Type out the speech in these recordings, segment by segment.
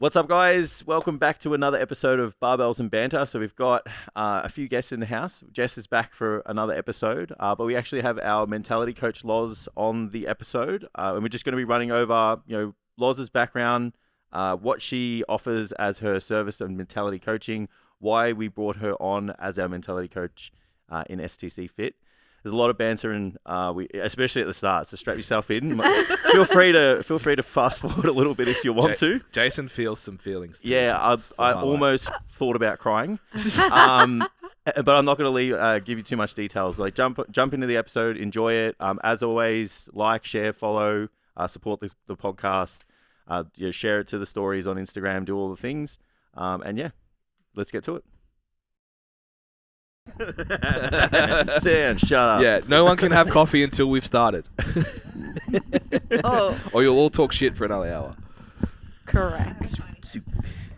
What's up, guys? Welcome back to another episode of Barbells and Banter. So we've got a few guests in the house. Jess is back for another episode, but we actually have our mentality coach Loz on the episode, and we're just going to be running over, Loz's background, what she offers as her service and mentality coaching, why we brought her on as our mentality coach in STCfit. There's a lot of banter, and especially at the start. So strap yourself in. Feel free to fast forward a little bit if you want to. Jason feels some feelings too. Yeah, I almost thought about crying, but I'm not going to give you too much details. Like jump into the episode, enjoy it. As always, like, share, follow, support the podcast. Share it to the stories on Instagram. Do all the things, and yeah, let's get to it. Sam, shut up. Yeah, no one can have coffee until we've started. Or you'll all talk shit for another hour. Correct.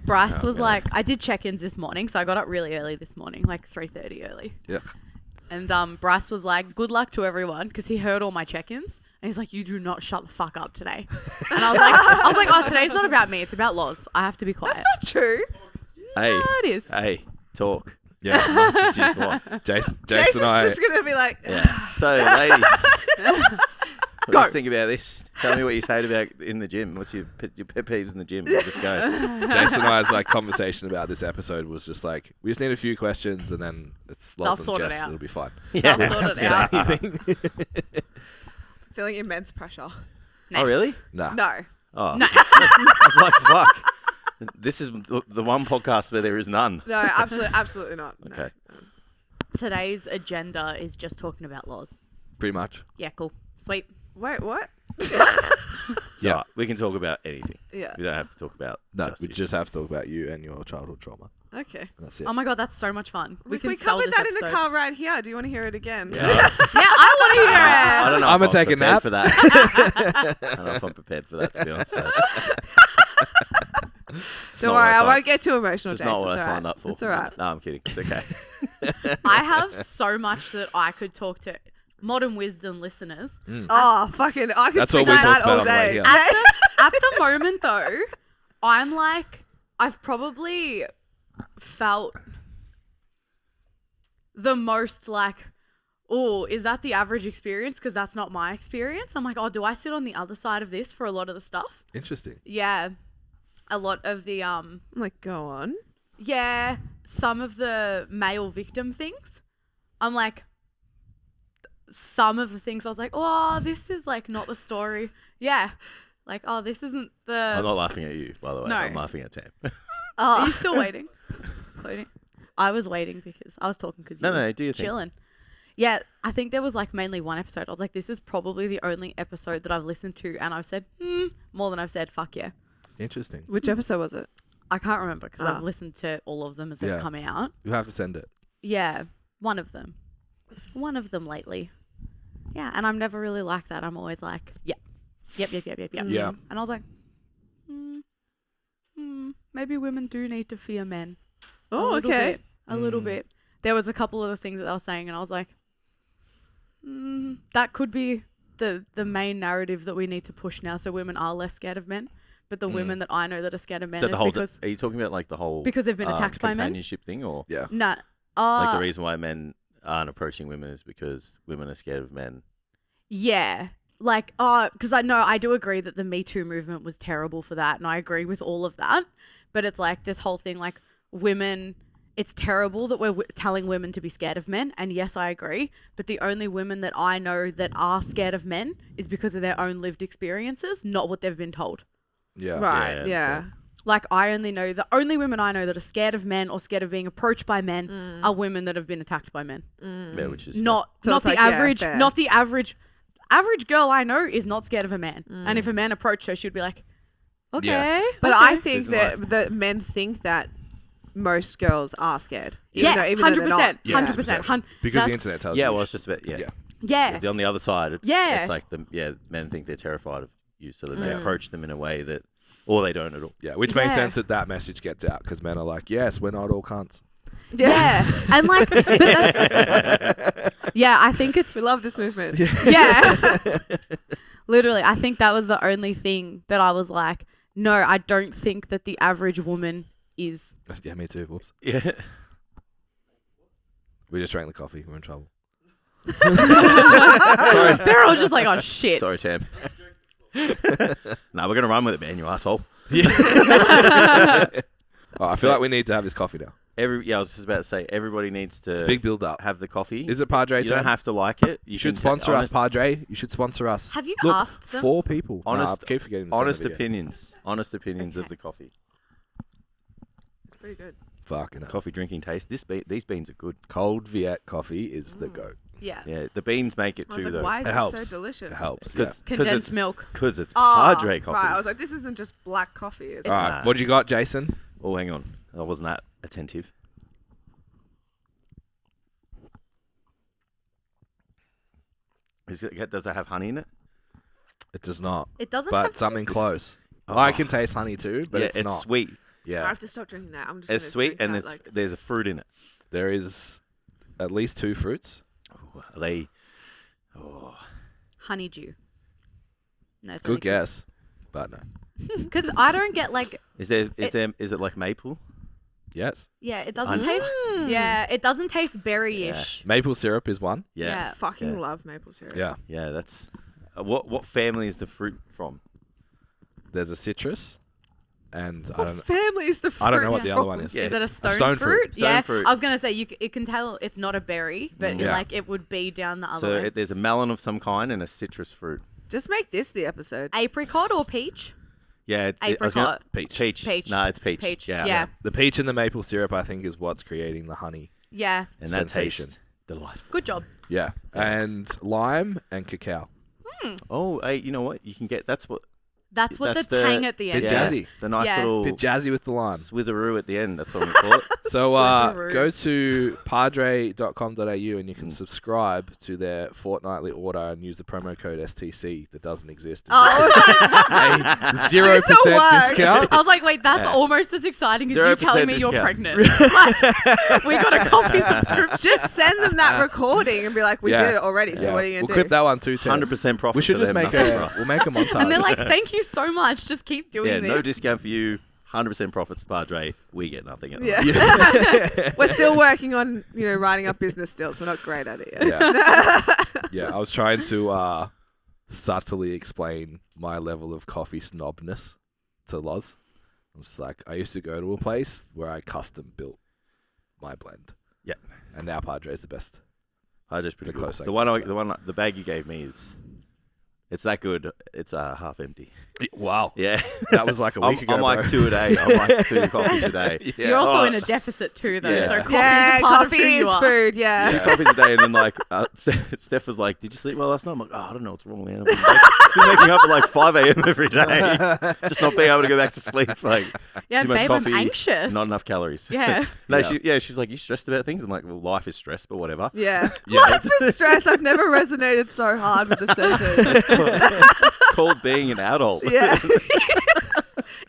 Bryce was like, I did check-ins this morning, so I got up really early this morning, like 3:30 early. Yeah. And Bryce was like, good luck to everyone, because he heard all my check-ins. And he's like, you do not shut the fuck up today. And I was like, oh, today's not about me. It's about Loz. I have to be quiet. That's not true. Hey, no, it is. Hey, talk. Yeah. Jason's Jason and I. just going to be like, Yeah. So, ladies, what do you think about this? Tell me what you say about in the gym. What's your pet peeves in the gym? Just go. Jason and I's conversation about this episode was just like, we just need a few questions and then it's Loz and Jess. It'll be fine. Yeah. They'll sort it out. feeling immense pressure. No. Oh, really? Nah. No. Oh. No. I was like, fuck. This is the one podcast where there is none. No, absolutely not. No. Okay. Today's agenda is just talking about Loz. Pretty much. Yeah, cool. Sweet. Wait, what? Yeah. We can talk about anything. Yeah. We don't have to talk about We you. just have to talk about you and your childhood trauma. Okay. And that's it. Oh my God, that's so much fun. We can sell covered this that in episode. the car right here. Do you want to hear it again? Yeah. Yeah, I want to hear I it. don't know. I'm if gonna take a prepared nap. for that. I don't know if I'm prepared for that, to be honest. So. Don't worry, I won't get too emotional, It's Jason. not what It's I all signed right. up for. It's all right. No, I'm kidding. It's okay. I have so much that I could talk to modern wisdom listeners. Oh, fucking, I could That's all speak we like talked that all about on the way day. here. At the moment, though, I'm like, I've probably felt the most like, oh, is that the average experience? Because that's not my experience. I'm like, oh, do I sit on the other side of this for a lot of the stuff? Interesting. Yeah. A lot of the, I'm like, go on. yeah, some of the male victim things. I'm like, some of the things I was like, oh, this is like not the story. Yeah. Like, oh, this isn't the... I'm not laughing at you, by the way. No. I'm laughing at Tam. Are you still waiting? Waiting? I was waiting because I was talking because you No, were do your thing. chilling. Yeah, I think there was like mainly one episode. I was like, this is probably the only episode that I've listened to, and I've said, more than I've said, fuck yeah. Interesting. Which episode was it? I can't remember because I've listened to all of them as they've come out. You have to send it. Yeah, one of them. One of them lately. Yeah, and I'm never really like that. I'm always like, yep. Yeah. And I was like, maybe women do need to fear men. Oh, okay. A little bit. There was a couple of the things that I was saying, and I was like, that could be the main narrative that we need to push now, so women are less scared of men. But the women that I know that are scared of men So is the whole, because are you talking about like the whole... Because they've been attacked by men? companionship thing, or... Yeah. nah, Like the reason why men aren't approaching women is because women are scared of men. yeah. Like, because I do agree that the Me Too movement was terrible for that, and I agree with all of that. But it's like this whole thing, like women, it's terrible that we're telling women to be scared of men. And yes, I agree. But the only women that I know that are scared of men is because of their own lived experiences, not what they've been told. Yeah. Right, yeah. Like, the only women I know that are scared of men or scared of being approached by men are women that have been attacked by men. Yeah, which is... Not So the it's like, yeah, average, fair. not the average. Average girl I know is not scared of a man. And if a man approached her, she'd be like, okay. Yeah. But okay. I think There's that men think that most girls are scared. Yeah, Even though they're not. 100%. Yeah, 100%. perception. Because the internet tells Yeah, you. well, it's just about... Yeah. Yeah. It's on the other side. Yeah. It's like, men think they're terrified of you, so that they approach them in a way that... Or they don't at all. Yeah, which makes Yeah. sense that message gets out because men are like, yes, we're not all cunts. Yeah. And like, but that's, yeah, I think it's, We love this movement. yeah. Literally, I think that was the only thing that I was like, no, I don't think that the average woman is. Yeah, me too. Whoops. Yeah. We just drank the coffee. We're in trouble. Sorry. They're all just like, oh shit. Sorry, Tam. Nah, we're gonna run with it, man. You asshole. Oh, I feel like we need to have this coffee now. I was just about to say, everybody needs to It's a big build up. have the coffee. Is it Padre You don't time? have to like it. You should sponsor us, Padre. You should sponsor us. Have you Look, asked them? 4 people. Honest- I keep forgetting to send Honest the video. opinions. Honest opinions of Okay. the coffee. It's pretty good. Fucking hell. Coffee drinking taste. These beans are good. Cold Viet coffee is the goat. Yeah. Yeah, the beans make it I was too, like, though. why is It this helps. so delicious? It helps. Because Condensed milk. Because it's Oh, Padre coffee. Right, I was like, this isn't just black coffee. Is it? All right, Nah. what you got, Jason? Oh, hang on. I wasn't that attentive. Does it have honey in it? It does not, It doesn't but have something close. Oh. I can taste honey too, but yeah, it's not. sweet. I Yeah, have to stop drinking that. I'm just. It's gonna sweet, drink and that, there's a fruit in it. there is at least 2 fruits. Ooh, are they? Oh, honeydew. No, Good guess, but no. Because I don't get like, is it like maple? Yes, yeah, it doesn't Honey- taste. Yeah, it doesn't taste berry-ish. maple syrup is one. Yeah, Yeah. fucking Yeah. love maple syrup. Yeah, yeah. That's what family is the fruit from? there's a citrus, and I What don't. family is the fruit I don't know what the other from? one is. Yeah. Is it a stone, stone fruit. Yeah, Stone fruit. I was gonna say it can tell it's not a berry, but Yeah. like it would be down the other So way. there's a melon of some kind and a citrus fruit. Just make this the episode. Apricot or peach? Yeah, I was gonna- Apricot. Peach. Peach. Peach. No, it's peach. Peach. Yeah. Yeah. The peach and the maple syrup, I think, is what's creating the honey. Yeah. And that Sensation. tastes delightful. Good job. Yeah, and lime and cacao. Oh, hey, you know what? You can get That's the That's tang at the end. Bit yeah, jazzy. the nice Yeah. little Bit jazzy with the lime. swizzeroo at the end. That's what we call it. So Swizaroo. go to padre.com.au and you can subscribe to their fortnightly order and use the promo code STC that doesn't exist. Oh, I was like, A 0% This'll work. discount. I was like, wait, that's Yeah. almost as exciting as you 0% telling me you're discount. pregnant. Like, we got a coffee subscription. just send them that recording and be like, we Yeah. did it already. So Yeah. what are you We'll gonna do? clip that one too, Tim. 100% profit. We should for just them, make nothing for a us. we'll make a montage. And they're like, thank you so much. Just keep doing Yeah, this. no discount for you. 100% profits, Padre. We get nothing. At all. Yeah. We're still working on, writing up business stills. We're not great at it yet. Yeah, I was trying to subtly explain my level of coffee snobness to Loz. I was like, I used to go to a place where I custom built my blend. Yeah. And now Padre's the best. Padre's pretty The good. close I The one, the bag you gave me is, it's that good. It's half empty. Wow. Yeah. That was like a week ago. I'm like bro. 2 a day. I'm like 2 coffees a day. Yeah. You're also Oh. in a deficit too, though. Yeah. So coffee Yeah, is a part coffee of who is you are. food. Yeah. 2 coffees a day, and then like Steph was like, "Did you sleep well last night?" I'm like, "Oh, I don't know what's wrong, man. I've been waking up at like 5 a.m. every day, just not being able to go back to sleep. Like Yeah, too much babe, coffee, I'm anxious. not enough calories." Yeah. No, Yeah. she's like, "You stressed about things?" I'm like, "Well, life is stress, but whatever." Yeah. Yeah. Life is stress. I've never resonated so hard with the sentence. It's called being an adult. Yeah.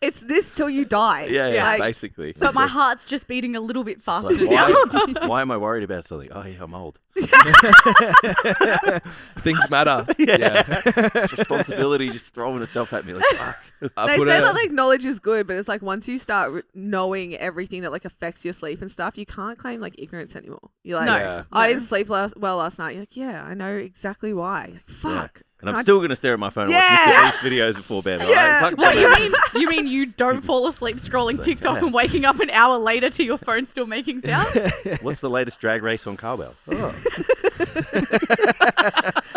It's this till you die. Yeah, Like, basically. But my heart's just beating a little bit It's faster like, now. why am I worried about something? Oh yeah, I'm old. Things matter. Yeah. It's responsibility just throwing itself at me like, fuck. They say that like knowledge is good, but it's like once you start knowing everything that like affects your sleep and stuff, you can't claim like ignorance anymore. You're like, No. Yeah. I didn't sleep well last night. You're like, yeah, I know exactly why. Like, fuck. And I'm I- still going to stare at my phone and Yeah. watch Mr. Beast videos before bed. all Yeah. right? Fuck What that. you mean you don't fall asleep scrolling like, TikTok yeah. and waking up an hour later to your phone still making sound? What's the latest drag race on Cowbell? Oh.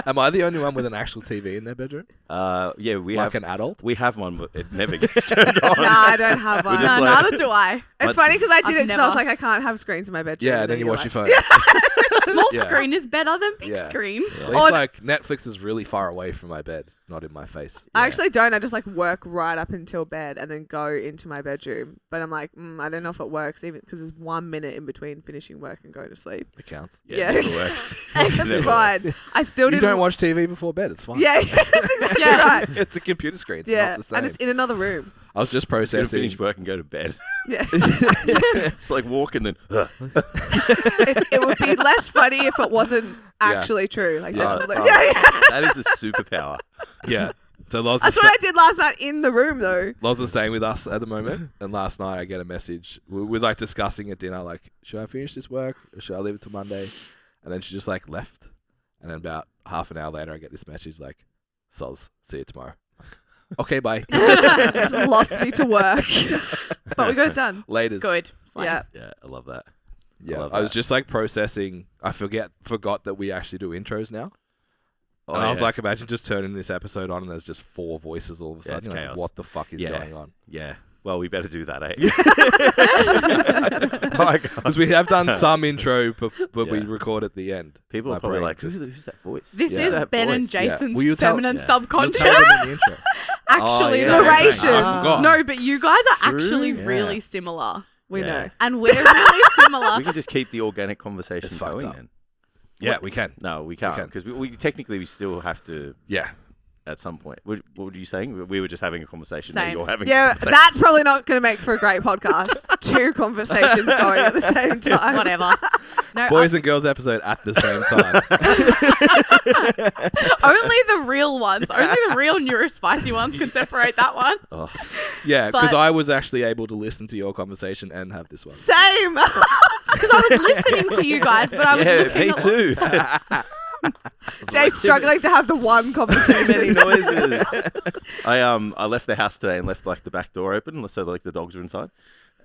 Am I the only one with an actual TV in their bedroom? Yeah, we Like have an adult? we have one, but it never gets turned on. Nah, I don't have one. just No, like- neither do I. It's funny because I did I've it because I was never- like, I can't have screens in my bedroom. Yeah, and then you you're watch like, your phone. Small Yeah. screen is better than big Yeah. screen. At least, like, Netflix is really far away from my bed, not in my face. I actually don't. I just like work right up until bed and then go into my bedroom. But I'm like, I don't know if it works even because there's 1 minute in between finishing work and going to sleep. It counts. Yeah. It never works. That's Never fine. I still You didn't. don't watch TV before bed. It's fine. Yeah, that's exactly Yeah. right. It's a computer screen. It's Yeah, not the same. and it's in another room. I was just Gonna processing. finish work and go to bed. Yeah, It's like walking then. it would be less funny if it wasn't actually true. Like Yeah. that's Oh, yeah. That is a superpower. Yeah. So Loz That's is, what I did last night in the room, though. Loz is staying with us at the moment, and last night I get a message. We're like discussing at dinner, like, should I finish this work or should I leave it till Monday? And then she just like left, and then about half an hour later I get this message like, "Soz, see you tomorrow." Okay, bye. Just lost me to work. But we got it done. Laters. Good. Slay. Yeah. Yeah, I love that. Yeah, love I was that. just like processing. I forgot that we actually do intros now. Oh, And I was yeah. like, imagine just turning this episode on and there's just 4 voices all of a Yeah, sudden. it's You're like, chaos. what the fuck is going on? Yeah. Well, we better do that, eh? Oh my God. Because we have done some intro, but we Yeah. record at the end. People My are probably brain like, just- who's that voice? This Yeah. is That Ben voice. and Jason's Will you tell- feminine Yeah. You'll subconscious. tell them in the intro. Actually, Oh, no. yeah. Narration. I forgot. No, but you guys are True, actually yeah. really similar. We Yeah. know. And we're really similar. We can just keep the organic conversation It's fucked going up. then. Yeah, we can. No, we can't can. because we technically we still have to Yeah. at some point. What were you saying? We were just having a conversation. Now Same. you're having. Yeah, a conversation. that's probably not going to make for a great podcast. 2 conversations going at the same time. Whatever. No, Boys and girls episode at the same time. only the real ones, only the real neurospicy ones can separate that one. Oh, Yeah, because But- I was actually able to listen to your conversation and have this one. Same. Because I was listening to you guys, but I was yeah, looking me at too. Jay's struggling to have the one Many conversation. noises. I left the house today and left like the back door open, so like the dogs were inside.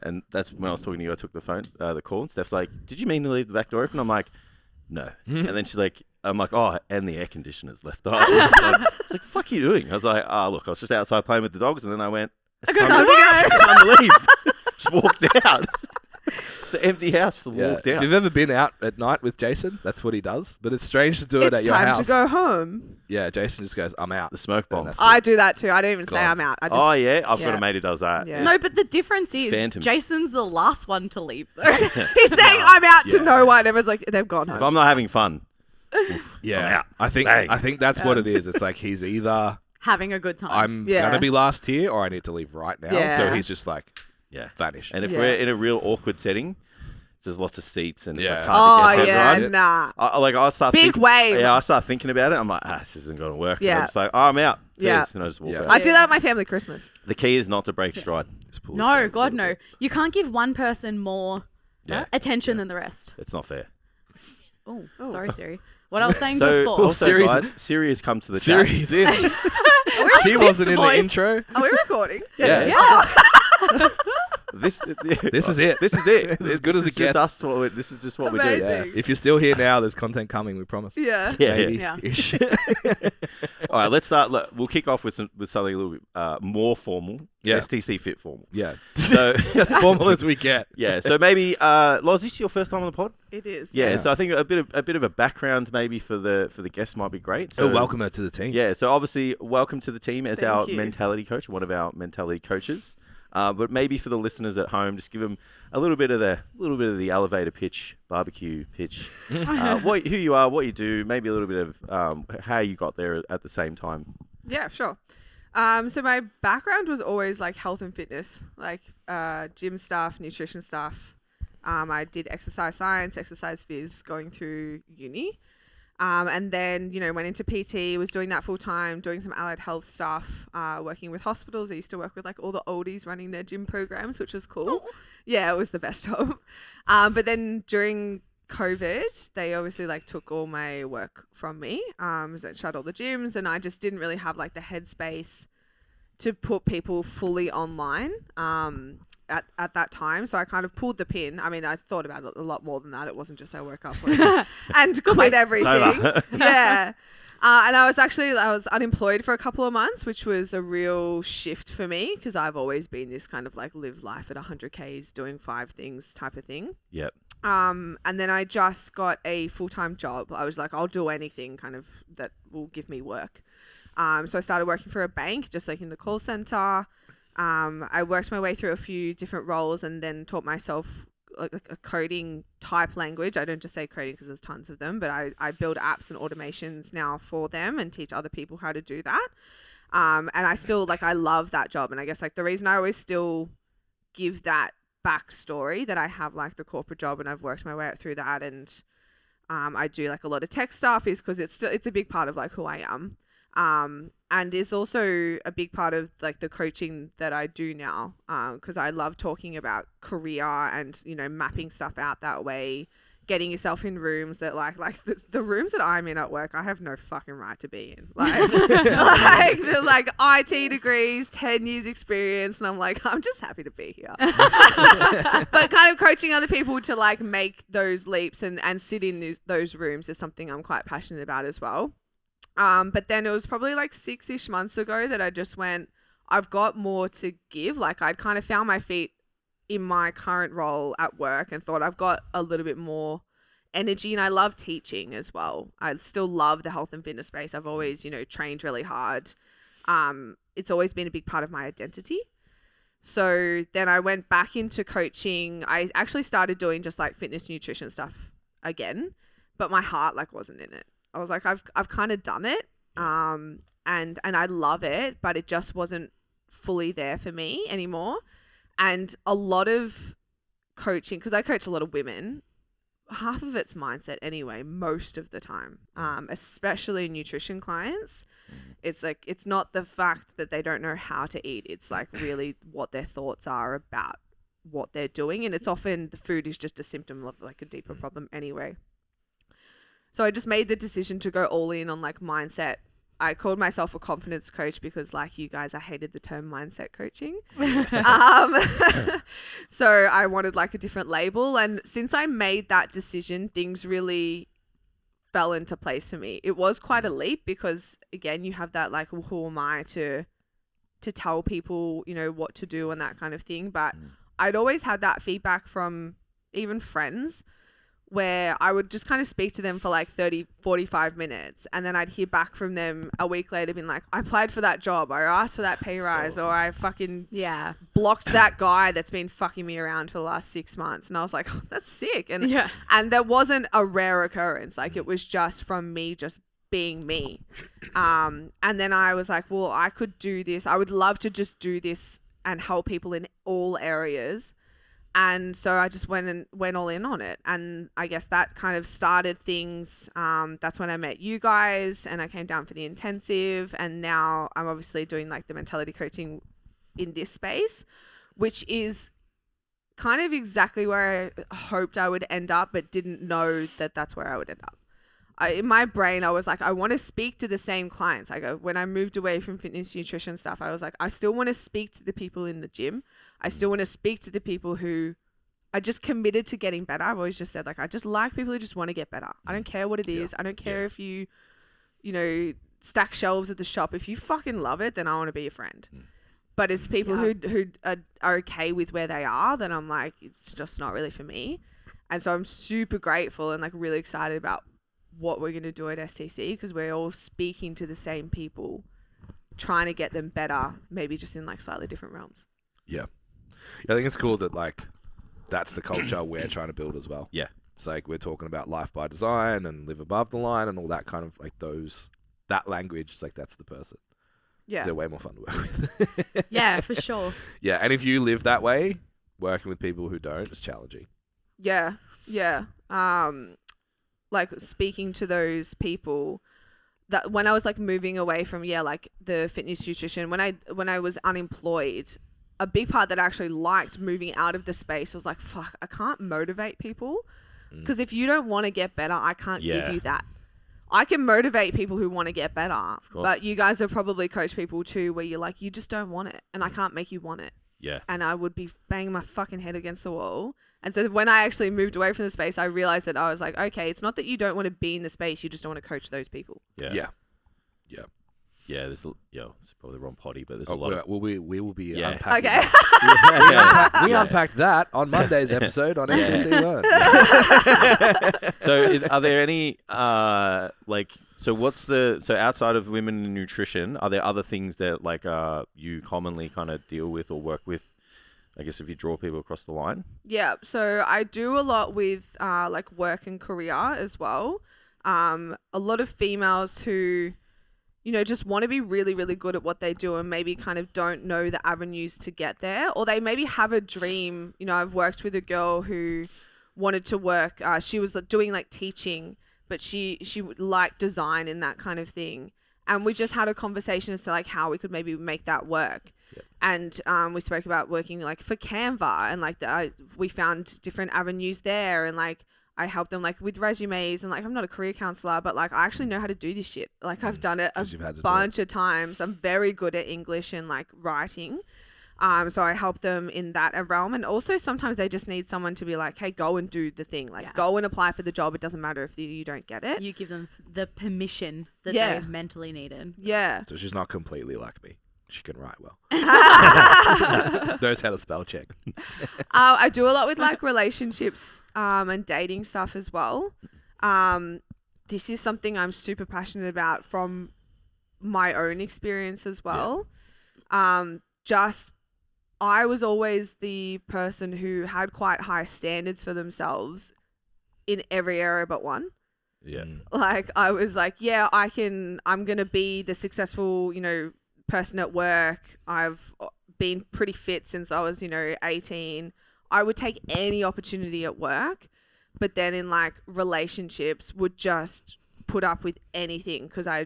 And that's when I was talking to you. I took the phone, the call, and Steph's like, "Did you mean to leave the back door open?" I'm like, "No." And then she's like, "I'm like, oh, and the air conditioner's left on." It's like, "Fuck you doing?" I was like, "Ah, look, I was just outside playing with the dogs, and then I went, it's time Time to go. it's time to leave." Just walked out. It's an empty house. Just Yeah. walked If out. you've ever been out at night with Jason, that's what he does. But it's strange to do it It's at your time house. to go home. Yeah, Jason just goes, "I'm out." The smoke bomb. that's I do that too. I don't even say Gone. I'm out. I just Oh yeah, I've got Yeah. a mate who does that. Yeah. No, but the difference is Phantoms. Jason's the last one to leave, though. He's saying I'm out to Yeah. no one. Everyone's like, they've gone If home. I'm not having fun, I'm Yeah, out. I think Bang. that's what it is. It's like he's either Having a good time. I'm Yeah. gonna be last here or I need to leave right now. Yeah. So he's just like yeah. vanish. And if Yeah. we're in a real awkward setting, there's lots of seats and it's Yeah. like Oh hard to get yeah, right. nah. I start Big wave. Yeah, I start thinking about it. I'm like, this isn't going to work. And Yeah. I'm just like, oh, I'm out. Yeah. Cheers. And I just walk Yeah. out. I do that at my family Christmas. The key is not to break stride. Just pull no, it God, a no. little You can't give one person more Yeah. attention than the rest. It's not fair. Oh, sorry, Siri. What I was saying So before. also, Siri's- guys, Siri has come to the bit. chat. Siri's in. She wasn't in the voice. intro. Are we recording? Yeah. Yeah. This This is it. This is it. It's as good as it is just gets. us. This is just what we do. Amazing. Yeah. If you're still here now, there's content coming. We promise. Yeah. Yeah. Maybe. Yeah. Ish. All right, let's start. We'll kick off with something a little bit more formal. Yeah. STCfit formal. Yeah. So As formal as we get. yeah. So maybe Loz, this is your first time on the pod. It is. Yeah, Yeah. so I think a bit of a background maybe for the guest might be great. So So welcome her to the team. Yeah, so obviously welcome to the team as Thank our you. mentality coach, one of our mentality coaches. But maybe for the listeners at home, just give them a little bit of the elevator pitch, barbecue pitch, who you are, what you do, maybe a little bit of how you got there at the same time. Yeah, sure. So my background was always like health and fitness, like gym stuff, nutrition stuff. I did exercise science, exercise phys going through uni. And then, went into PT, was doing that full time, doing some allied health stuff, working with hospitals. I used to work with like all the oldies running their gym programs, which was cool. Yeah, it was the best job. But then during COVID, they obviously like took all my work from me. So it shut all the gyms, and I just didn't really have like the headspace to put people fully online at that time. So I kind of pulled the pin. I mean, I thought about it a lot more than that. It wasn't just I woke up and quit everything. over. Yeah. And I was unemployed for a couple of months, which was a real shift for me because I've always been this kind of like live life at 100 Ks doing 5 things type of thing. Yep. And then I just got a full-time job. I was like, I'll do anything kind of that will give me work. So I started working for a bank, just like in the call center. I worked my way through a few different roles and then taught myself like a coding type language. I don't just say coding because there's tons of them, but I build apps and automations now for them and teach other people how to do that. And I still I love that job. And I guess like the reason I always still give that backstory that I have like the corporate job and I've worked my way up through that and I do like a lot of tech stuff is because it's a big part of like who I am. and is also a big part of like the coaching that I do now, because I love talking about career and, you know, mapping stuff out that way, getting yourself in rooms that like the rooms that I'm in at work, I have no fucking right to be in. Like, like IT degrees, 10 years experience, and I'm like, I'm just happy to be here. But kind of coaching other people to like make those leaps and sit in those rooms is something I'm quite passionate about as well. But then it was probably like 6-ish months ago that I just went, I've got more to give. Like I'd kind of found my feet in my current role at work and thought I've got a little bit more energy, and I love teaching as well. I still love the health and fitness space. I've always, you know, trained really hard. It's always been a big part of my identity. So then I went back into coaching. I actually started doing just like fitness, nutrition stuff again, but my heart like wasn't in it. I was like, I've kind of done it. And I love it, but it just wasn't fully there for me anymore. And a lot of coaching, because I coach a lot of women, half of it's mindset anyway, most of the time, especially nutrition clients. It's like, it's not the fact that they don't know how to eat. It's like really what their thoughts are about what they're doing. And it's often the food is just a symptom of like a deeper problem anyway. So I just made the decision to go all in on like mindset. I called myself a confidence coach because like you guys, I hated the term mindset coaching. So I wanted like a different label. And since I made that decision, things really fell into place for me. It was quite a leap because again, you have that like, well, who am I to tell people, you know, what to do and that kind of thing. But I'd always had that feedback from even friends, where I would just kind of speak to them for like 30, 45 minutes. And then I'd hear back from them a week later being like, I applied for that job. I asked for that pay rise. Or I fucking blocked that guy that's been fucking me around for the last 6 months. And I was like, oh, that's sick. And that wasn't a rare occurrence. Like it was just from me just being me. And then I was like, well, I could do this. I would love to just do this and help people in all areas. And so I just went all in on it. And I guess that kind of started things. That's when I met you guys and I came down for the intensive. And now I'm obviously doing like the mentality coaching in this space, which is kind of exactly where I hoped I would end up, but didn't know that that's where I would end up. In my brain, I was like, I want to speak to the same clients. When I moved away from fitness, nutrition stuff, I was like, I still want to speak to the people in the gym. I still want to speak to the people who are just committed to getting better. I've always just said, like, I just like people who just want to get better. I don't care what it is. I don't care if you know, stack shelves at the shop. If you fucking love it, then I want to be your friend. But it's people who are okay with where they are, then I'm like, it's just not really for me. And so I'm super grateful and like really excited about what we're going to do at STC, because we're all speaking to the same people, trying to get them better, maybe just in like slightly different realms. Yeah. I think it's cool that like that's the culture we're trying to build as well. Yeah. It's like we're talking about life by design and live above the line and all that kind of like that language. It's like that's the person. Yeah. They're way more fun to work with. Yeah, for sure. Yeah. And if you live that way, working with people who don't is challenging. Yeah. Yeah. Like speaking to those people that when I was like moving away from, like the fitness nutrition, when I was unemployed, a big part that I actually liked moving out of the space was like, fuck, I can't motivate people because if you don't want to get better, I can't give you that. I can motivate people who want to get better, but you guys have probably coached people too where you're like, you just don't want it and I can't make you want it. Yeah. And I would be banging my fucking head against the wall. And so when I actually moved away from the space, I realized that I was like, okay, it's not that you don't want to be in the space, you just don't want to coach those people. Yeah. Yeah, it's probably the wrong potty, but there's a lot of... We will be unpacking Okay. that. We unpacked that on Monday's episode on STC Learn. So are there any, so outside of women in nutrition, are there other things that like you commonly kind of deal with or work with, I guess, if you draw people across the line? Yeah, so I do a lot with like work and career as well. A lot of females who... you know, just want to be really, really good at what they do and maybe kind of don't know the avenues to get there, or they maybe have a dream. You know, I've worked with a girl who wanted to work. She was doing like teaching, but she liked design and that kind of thing. And we just had a conversation as to like how we could maybe make that work. Yep. And we spoke about working like for Canva, and like we found different avenues there, and like I helped them like with resumes, and like I'm not a career counselor, but like I actually know how to do this shit. Like I've done it a bunch of times. I'm very good at English and like writing. So I help them in that realm. And also sometimes they just need someone to be like, hey, go and do the thing. Like go and apply for the job. It doesn't matter if you don't get it. You give them the permission that they mentally needed. Yeah. So she's not completely like me. She can write well. Knows how to spell check. I do a lot with like relationships and dating stuff as well. This is something I'm super passionate about from my own experience as well. I was always the person who had quite high standards for themselves in every area but one. Yeah. Like I was like, I'm going to be the successful, person at work. I've been pretty fit since I was, 18. I would take any opportunity at work, but then in like relationships would just put up with anything because I,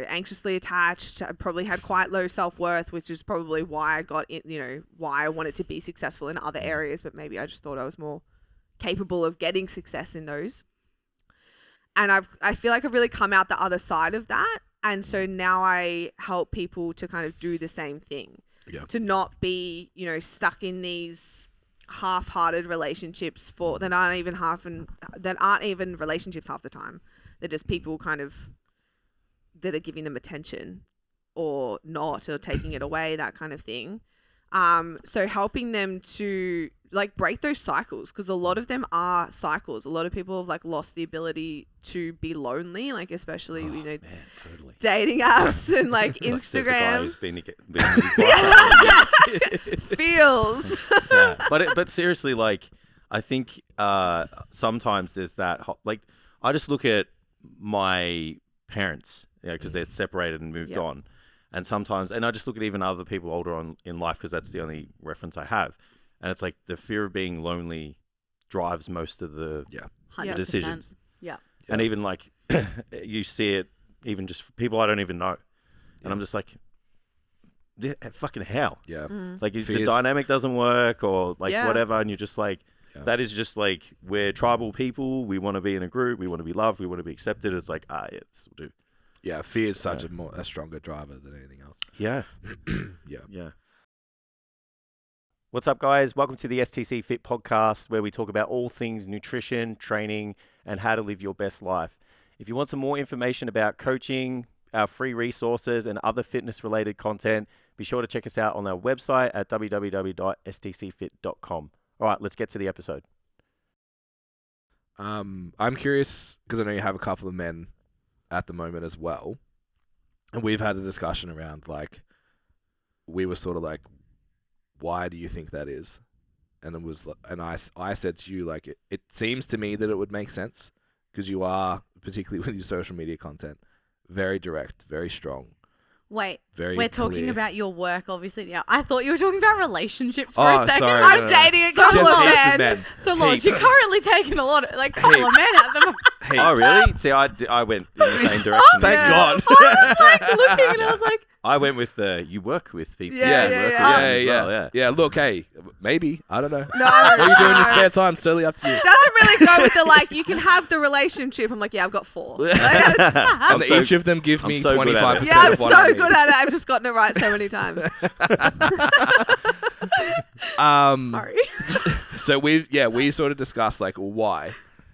anxiously attached. I probably had quite low self-worth, which is probably why I got in, why I wanted to be successful in other areas, but maybe I just thought I was more capable of getting success in those. And I feel like I've really come out the other side of that. And so now I help people to kind of do the same thing, to not be, stuck in these half-hearted relationships that aren't even relationships half the time. They're just people kind of that are giving them attention or not, or taking it away, that kind of thing. So helping them to like break those cycles, because a lot of them are cycles. A lot of people have like lost the ability to be lonely, like especially totally. Dating apps and like Instagram. Feels. Yeah. But seriously, like I think sometimes there's that like I just look at my parents, because they're separated and moved on. And sometimes, and I just look at even other people older on in life, because that's the only reference I have. And it's like the fear of being lonely drives most of the decisions. Yeah. And even like you see it even just for people I don't even know. And I'm just like, fucking hell. Yeah. Like the dynamic doesn't work or like whatever. And you're just like, that is just like, we're tribal people. We want to be in a group. We want to be loved. We want to be accepted. It's like, this will do. Yeah, fear is such a stronger driver than anything else. Yeah. Yeah. What's up, guys? Welcome to the STCfit podcast, where we talk about all things nutrition, training, and how to live your best life. If you want some more information about coaching, our free resources, and other fitness-related content, be sure to check us out on our website at www.stcfit.com. All right, let's get to the episode. I'm curious, because I know you have a couple of men at the moment as well, and we've had a discussion around like, we were sort of like, why do you think that is? And it was, and I said to you, like, it seems to me that it would make sense, because you are, particularly with your social media content, very direct, very strong. Wait, very we're talking clear. about your work, obviously. Now, I thought you were talking about relationships for Oh, a second. sorry, I'm no. dating a couple Just of heaps of men. men. So, Loz, Heaps. you're currently taking a lot of, like, couple of men at the moment. Heaps. Oh, really? See, I went in the same direction. Thank God. I was like looking and I was like, I went with you work with people. Yeah, You yeah, work with yeah. them as well, Yeah, look, hey, maybe. I don't know. No, What are you doing in your spare time? It's totally up to you. doesn't really go with the like, you can have the relationship. I'm like, I've got 4. And so- each of them give I'm me so good at 25% it. Yeah, I'm of what I so need. good at it. I've just gotten it right so many times. sorry. So we sort of discussed like why,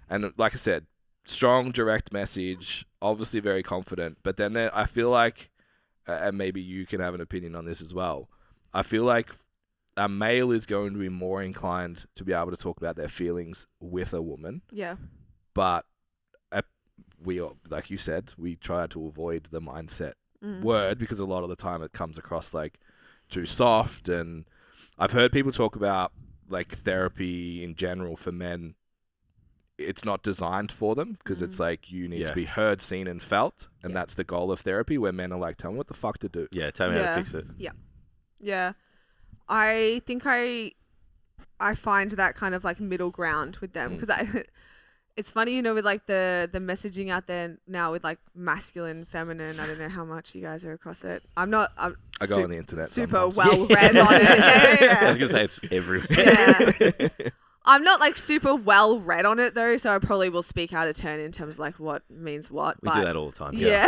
and like I said, strong direct message, obviously very confident, but then I feel like, and maybe you can have an opinion on this as well, I feel like a male is going to be more inclined to be able to talk about their feelings with a woman, Yeah. but we, like you said, we try to avoid the mindset word, because a lot of the time it comes across like too soft. And I've heard people talk about like therapy in general for men, it's not designed for them, because it's like you need to be heard, seen, and felt, and that's the goal of therapy, where men are like, tell me what the fuck to do. Yeah, tell me how to fix it. Yeah. I think I find that kind of like middle ground with them, because It's funny, you know, with like the messaging out there now with like masculine, feminine. I don't know how much you guys are across it. I go on the internet super sometimes. well read on it. I was gonna say it's everywhere. Yeah. I'm not like super well read on it though, so I probably will speak out of turn in terms of like what means what. We do that all the time. Yeah.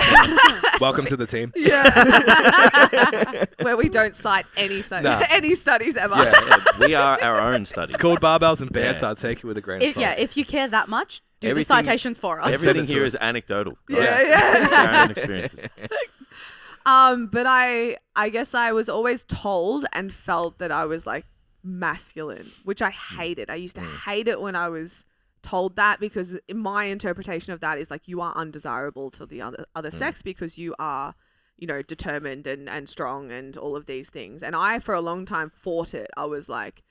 Welcome to the team. Yeah. Where we don't cite any any studies ever. Yeah, we are our own study. It's called Barbells and Banter. Take it with a grain of salt. If you care that much, do Everything- the citations for us. Everything Send it to here us. is anecdotal. Yeah. Our own experiences. But I guess I was always told and felt that I was like masculine, which I hated. I used to hate it when I was told that, because my interpretation of that is like you are undesirable to the other sex because you are, you know, determined and strong and all of these things. And I, for a long time, fought it. I was like,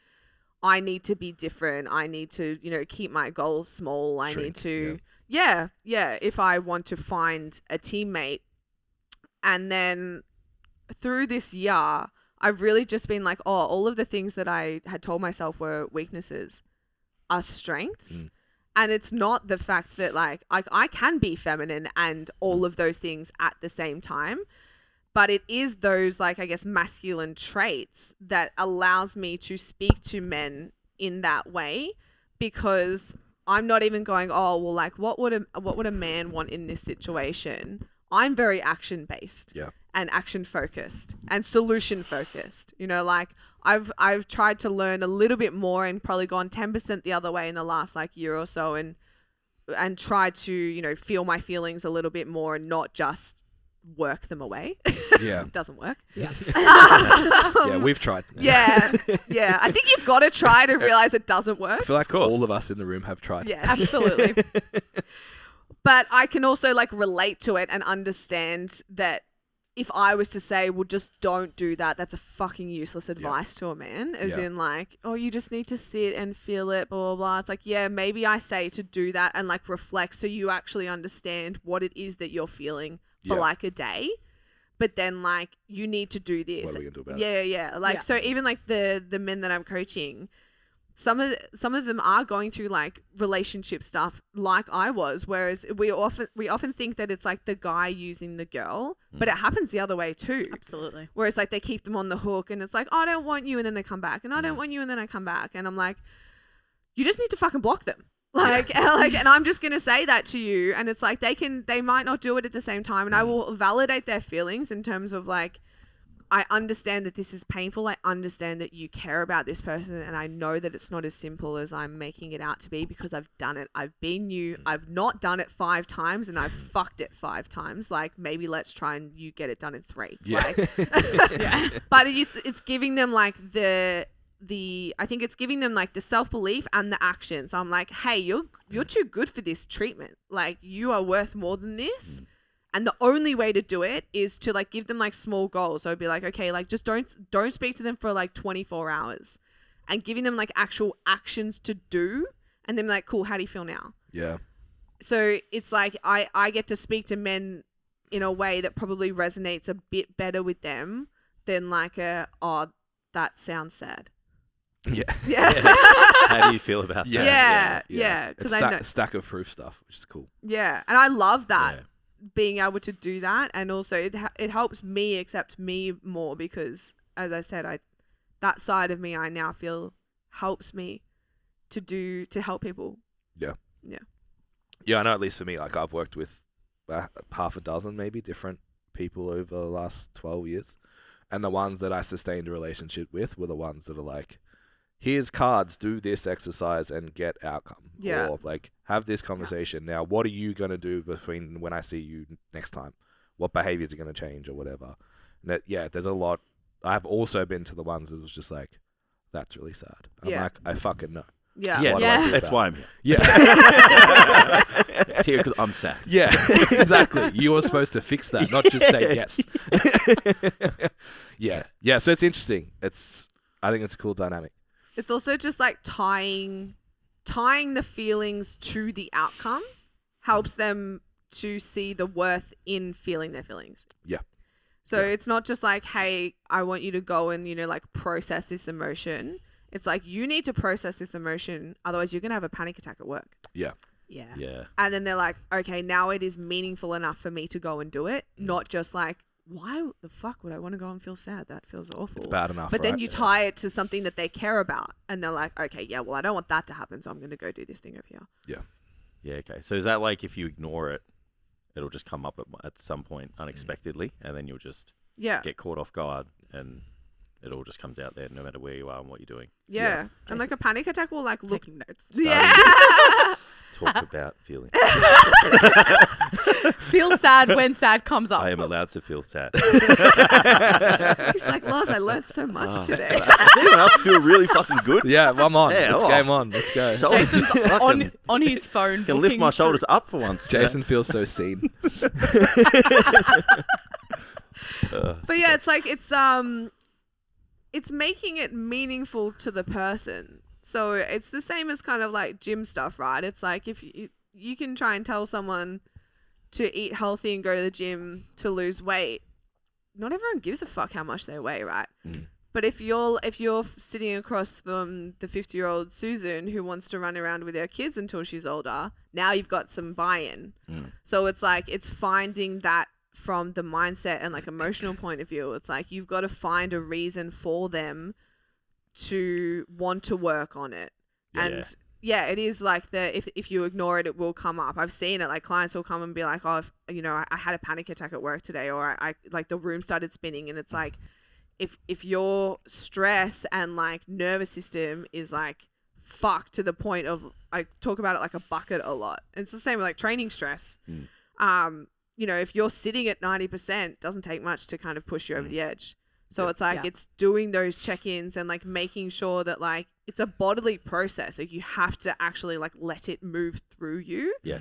I need to be different. I need to, you know, keep my goals small. I need to, if I want to find a teammate. And then through this year, I've really just been like, oh, all of the things that I had told myself were weaknesses are strengths. And it's not the fact that like I can be feminine and all of those things at the same time, but it is those like, I guess, masculine traits that allows me to speak to men in that way, because I'm not even going, oh, well, like what would a man want in this situation? I'm very action based. Yeah. And action focused and solution focused. You know, like I've tried to learn a little bit more and probably gone 10% the other way in the last like year or so, and tried to, you know, feel my feelings a little bit more and not just work them away. Yeah. It doesn't work. Yeah. Yeah, we've tried. Yeah. Yeah. I think you've got to try to realize it doesn't I work. feel like course. all of us in the room have tried. Yeah. Absolutely. But I can also like relate to it and understand that if I was to say, well, just don't do that, that's a fucking useless advice to a man. As in like, oh, you just need to sit and feel it, blah, blah, blah. It's like, yeah, maybe I say to do that and like reflect so you actually understand what it is that you're feeling for like a day. But then like, you need to do this. What are we gonna do about it? Yeah. Like, so even like the men that I'm coaching, some of them are going through like relationship stuff like I was, whereas we often think that it's like the guy using the girl, but it happens the other way too. Absolutely. Where it's like they keep them on the hook and it's like, oh, I don't want you, and then they come back, and I don't want you, and then I come back, and I'm like, you just need to fucking block them. Like, and I'm just going to say that to you. And it's like, they might not do it at the same time. And I will validate their feelings in terms of like, I understand that this is painful. I understand that you care about this person. And I know that it's not as simple as I'm making it out to be, because I've done it. I've been you. I've not done it 5 times and I've fucked it 5 times. Like, maybe let's try and you get it done in 3. Yeah. Like, But it's giving them like I think it's giving them like the self-belief and the action. So I'm like, hey, you're too good for this treatment. Like, you are worth more than this. And the only way to do it is to like give them like small goals. So it'd be like, okay, like just don't speak to them for like 24 hours, and giving them like actual actions to do, and then like, cool, how do you feel now? Yeah. So it's like I get to speak to men in a way that probably resonates a bit better with them than like oh, that sounds sad. Yeah. Yeah. How do you feel about that? Yeah. It's Because I know. stack of proof stuff, which is cool. Yeah, and I love that. Yeah. Being able to do that, and also it helps me accept me more, because as I said, that side of me I now feel helps me to help people. Yeah. I know, at least for me, like I've worked with half a dozen maybe different people over the last 12 years, and the ones that I sustained a relationship with were the ones that are like, here's cards, do this exercise and get outcome. Yeah. Or like, have this conversation. Now, what are you going to do between when I see you next time? What behaviors are going to change or whatever? And there's a lot. I've also been to the ones that was just like, that's really sad. I'm like, I fucking know. Yeah. Yeah, What do I do that's about why I'm here. Yeah. It's here because I'm sad. Yeah, exactly. You're supposed to fix that, not just say yes. Yeah. So it's interesting. I think it's a cool dynamic. It's also just like tying the feelings to the outcome helps them to see the worth in feeling their feelings. Yeah. So it's not just like, hey, I want you to go and, you know, like process this emotion. It's like, you need to process this emotion, otherwise you're going to have a panic attack at work. Yeah. Yeah. Yeah. And then they're like, okay, now it is meaningful enough for me to go and do it, not just like, why the fuck would I want to go and feel sad? That feels awful. It's bad enough, But then right? you tie it to something that they care about, and they're like, okay, yeah, well, I don't want that to happen, so I'm going to go do this thing over here. Yeah. Okay. So is that like if you ignore it, it'll just come up at some point unexpectedly, and then you'll just Yeah. get caught off guard, and it all just comes out there no matter where you are and what you're doing. Yeah. And like a panic attack will like look. Taking notes. Yeah. Talk about feeling. Feel sad when sad comes up. I am allowed to feel sad. He's like, Loz, I learned so much today. Does anyone else feel really fucking good? Yeah, well, I'm on. Yeah, Let's oh. game on. Let's go. Shoulders Jason's just fucking- on his phone. can lift my looking shoulders through- up for once. Jason feels so seen. But yeah, it's like it's making it meaningful to the person. So it's the same as kind of like gym stuff, right? It's like if you can try and tell someone to eat healthy and go to the gym to lose weight, not everyone gives a fuck how much they weigh, right? But if you're sitting across from the 50-year-old Susan who wants to run around with her kids until she's older, now you've got some buy-in. So it's like it's finding that from the mindset and like emotional point of view. It's like you've got to find a reason for them to want to work on it. And yeah, it is like if you ignore it, it will come up. I've seen it. Like clients will come and be like, oh, I had a panic attack at work today, or I like the room started spinning, and it's like if your stress and like nervous system is like fucked to the point of, I talk about it like a bucket a lot. And it's the same with like training stress. If you're sitting at 90%, doesn't take much to kind of push you over the edge. So it's like it's doing those check-ins and like making sure that like it's a bodily process. Like you have to actually like let it move through you. Yeah.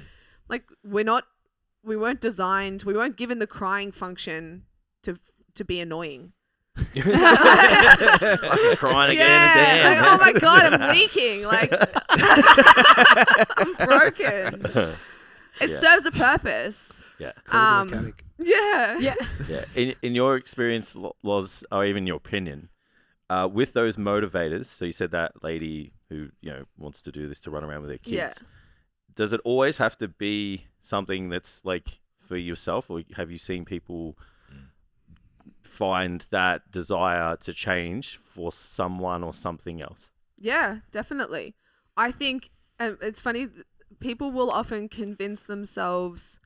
Like we weren't given the crying function to be annoying. Fucking crying again and Like, damn. oh my God, I'm leaking. Like I'm broken. It serves a purpose. Yeah. Call the mechanic. Yeah. Yeah. In your experience, Loz, or even your opinion, with those motivators, so you said that lady who, wants to do this to run around with her kids. Yeah. Does it always have to be something that's like for yourself, or have you seen people find that desire to change for someone or something else? Yeah, definitely. I think it's funny, people will often convince themselves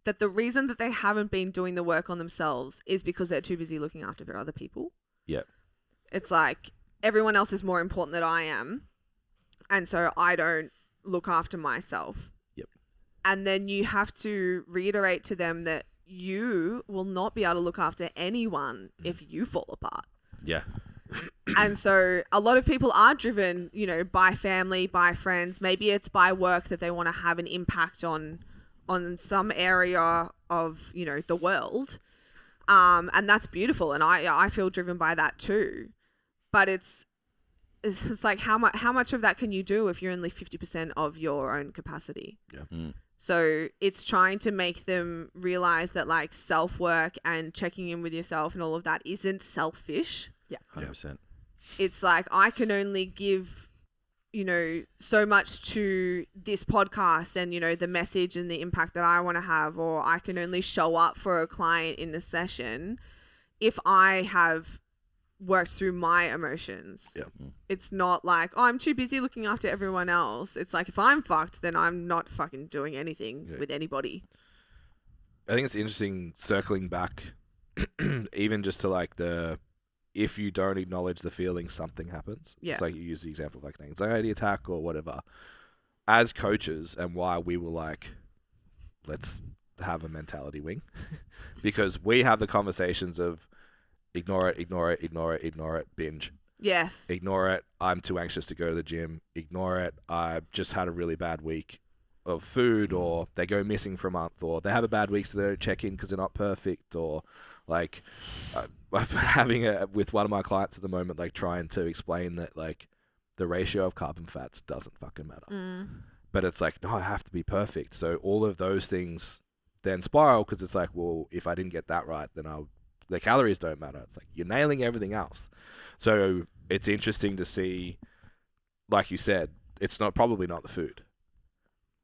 that the reason that they haven't been doing the work on themselves is because they're too busy looking after other people. Yeah. It's like everyone else is more important than I am, and so I don't look after myself. Yep. And then you have to reiterate to them that you will not be able to look after anyone if you fall apart. Yeah. And so a lot of people are driven, by family, by friends. Maybe it's by work that they want to have an impact on some area of, the world. And that's beautiful. And I feel driven by that too. But it's like how much of that can you do if you're only 50% of your own capacity? Yeah. So it's trying to make them realize that like self-work and checking in with yourself and all of that isn't selfish. Yeah. 100%. It's like I can only give, so much to this podcast and, the message and the impact that I want to have, or I can only show up for a client in a session if I have worked through my emotions. Yeah. It's not like, oh, I'm too busy looking after everyone else. It's like if I'm fucked, then I'm not fucking doing anything with anybody. I think it's interesting circling back, even just to like if you don't acknowledge the feeling, something happens. Yeah. It's like you use the example of like an anxiety attack or whatever. As coaches, and why we were like, let's have a mentality wing, because we have the conversations of ignore it, binge. Yes. Ignore it, I'm too anxious to go to the gym. Ignore it, I just had a really bad week of food, or they go missing for a month, or they have a bad week so they don't check in because they're not perfect, or like I'm having with one of my clients at the moment, like trying to explain that like the ratio of carbon fats doesn't fucking matter. But it's like, no, I have to be perfect. So all of those things then spiral, because it's like, well, if I didn't get that right, then the calories don't matter. It's like you're nailing everything else. So it's interesting to see, like you said, it's probably not the food.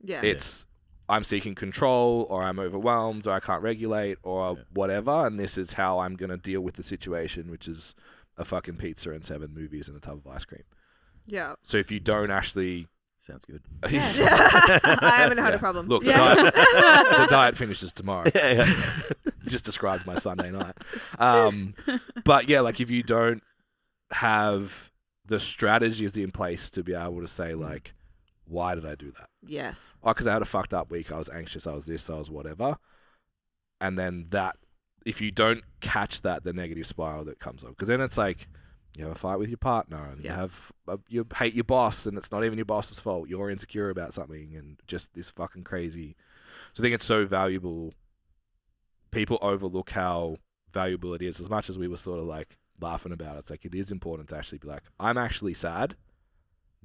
Yeah. It's I'm seeking control, or I'm overwhelmed, or I can't regulate, or whatever, and this is how I'm going to deal with the situation, which is a fucking pizza and 7 movies and a tub of ice cream. Yeah. So if you don't actually... Sounds good. I haven't had a problem. Look, Yeah. the diet finishes tomorrow. Yeah. It just describes my Sunday night. But yeah, like if you don't have the strategies in place to be able to say like, why did I do that? Yes. Oh, because I had a fucked up week. I was anxious. I was this. I was whatever. And then that, if you don't catch that, the negative spiral that comes up, because then it's like you have a fight with your partner, and you hate your boss, and it's not even your boss's fault. You're insecure about something, and just this fucking crazy. So I think it's so valuable. People overlook how valuable it is. As much as we were sort of like laughing about it, it's like it is important to actually be like, I'm actually sad.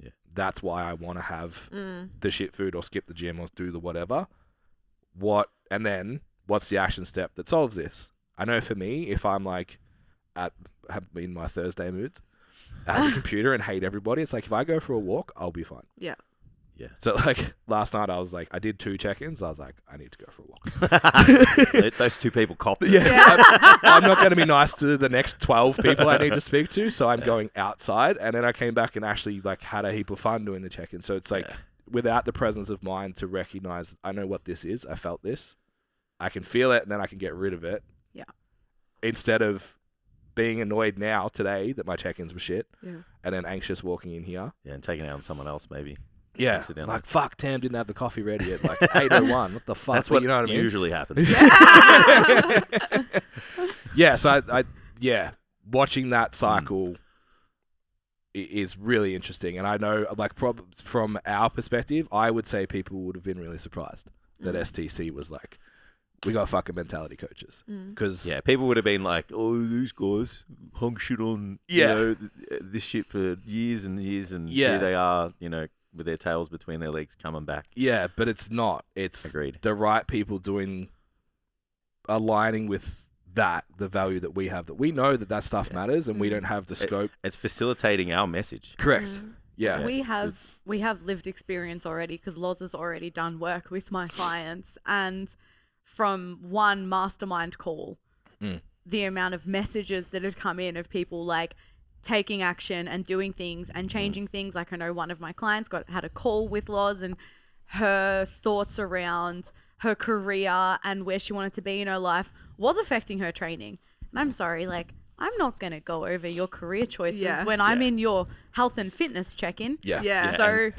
Yeah. That's why I want to have the shit food or skip the gym or do the whatever. And then what's the action step that solves this? I know for me, if I'm like have in my Thursday moods, I have a computer and hate everybody. It's like if I go for a walk, I'll be fine. Yeah. Yeah. So like last night, I was like, I did 2 check-ins. I was like, I need to go for a walk. Those 2 people copped it. Yeah. I'm not going to be nice to the next 12 people I need to speak to, so I'm going outside. And then I came back and actually like had a heap of fun doing the check-in. So it's like without the presence of mind to recognize, I know what this is. I felt this. I can feel it, and then I can get rid of it. Yeah. Instead of being annoyed now today that my check-ins were shit, Yeah. and then anxious walking in here. Yeah, and taking it out on someone else maybe. Yeah, Accidentally. like fuck, Tam didn't have the coffee ready at like 8:01. What the fuck? That's what you know what I mean? usually happens. Yeah, so I watching that cycle is really interesting, and I know like from our perspective, I would say people would have been really surprised that STC was like, we got fucking mentality coaches, because people would have been like, oh, these guys hung shit on you know, this shit for years and years, and here they are, you know, with their tails between their legs coming back. Yeah, but it's not. It's Agreed. The right people aligning with that, the value that we have, that we know that stuff matters, and we don't have the scope. It's facilitating our message. Correct. Yeah. We have lived experience already, because Loz has already done work with my clients, and from one mastermind call, the amount of messages that had come in of people like taking action and doing things and changing things. Like I know one of my clients had a call with Loz, and her thoughts around her career and where she wanted to be in her life was affecting her training. And I'm sorry, like I'm not going to go over your career choices when I'm in your health and fitness check-in. Yeah. So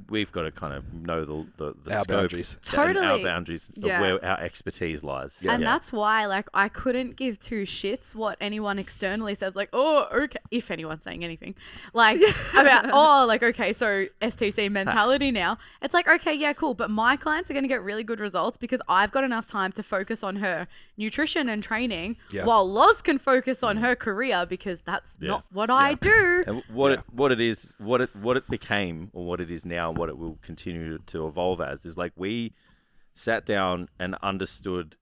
we've got to kind of know the Our scope boundaries. and Totally. our boundaries of where our expertise lies. And that's why, like, I couldn't give 2 shits what anyone externally says. Like, oh, okay, if anyone's saying anything, like about, oh, like, okay, so STC mentality now. It's like, okay, yeah, cool, but my clients are going to get really good results because I've got enough time to focus on her nutrition and training, while Loz can focus on her career, because that's not what I do. And what it became, or what it is now, what it will continue to evolve as, is like we sat down and understood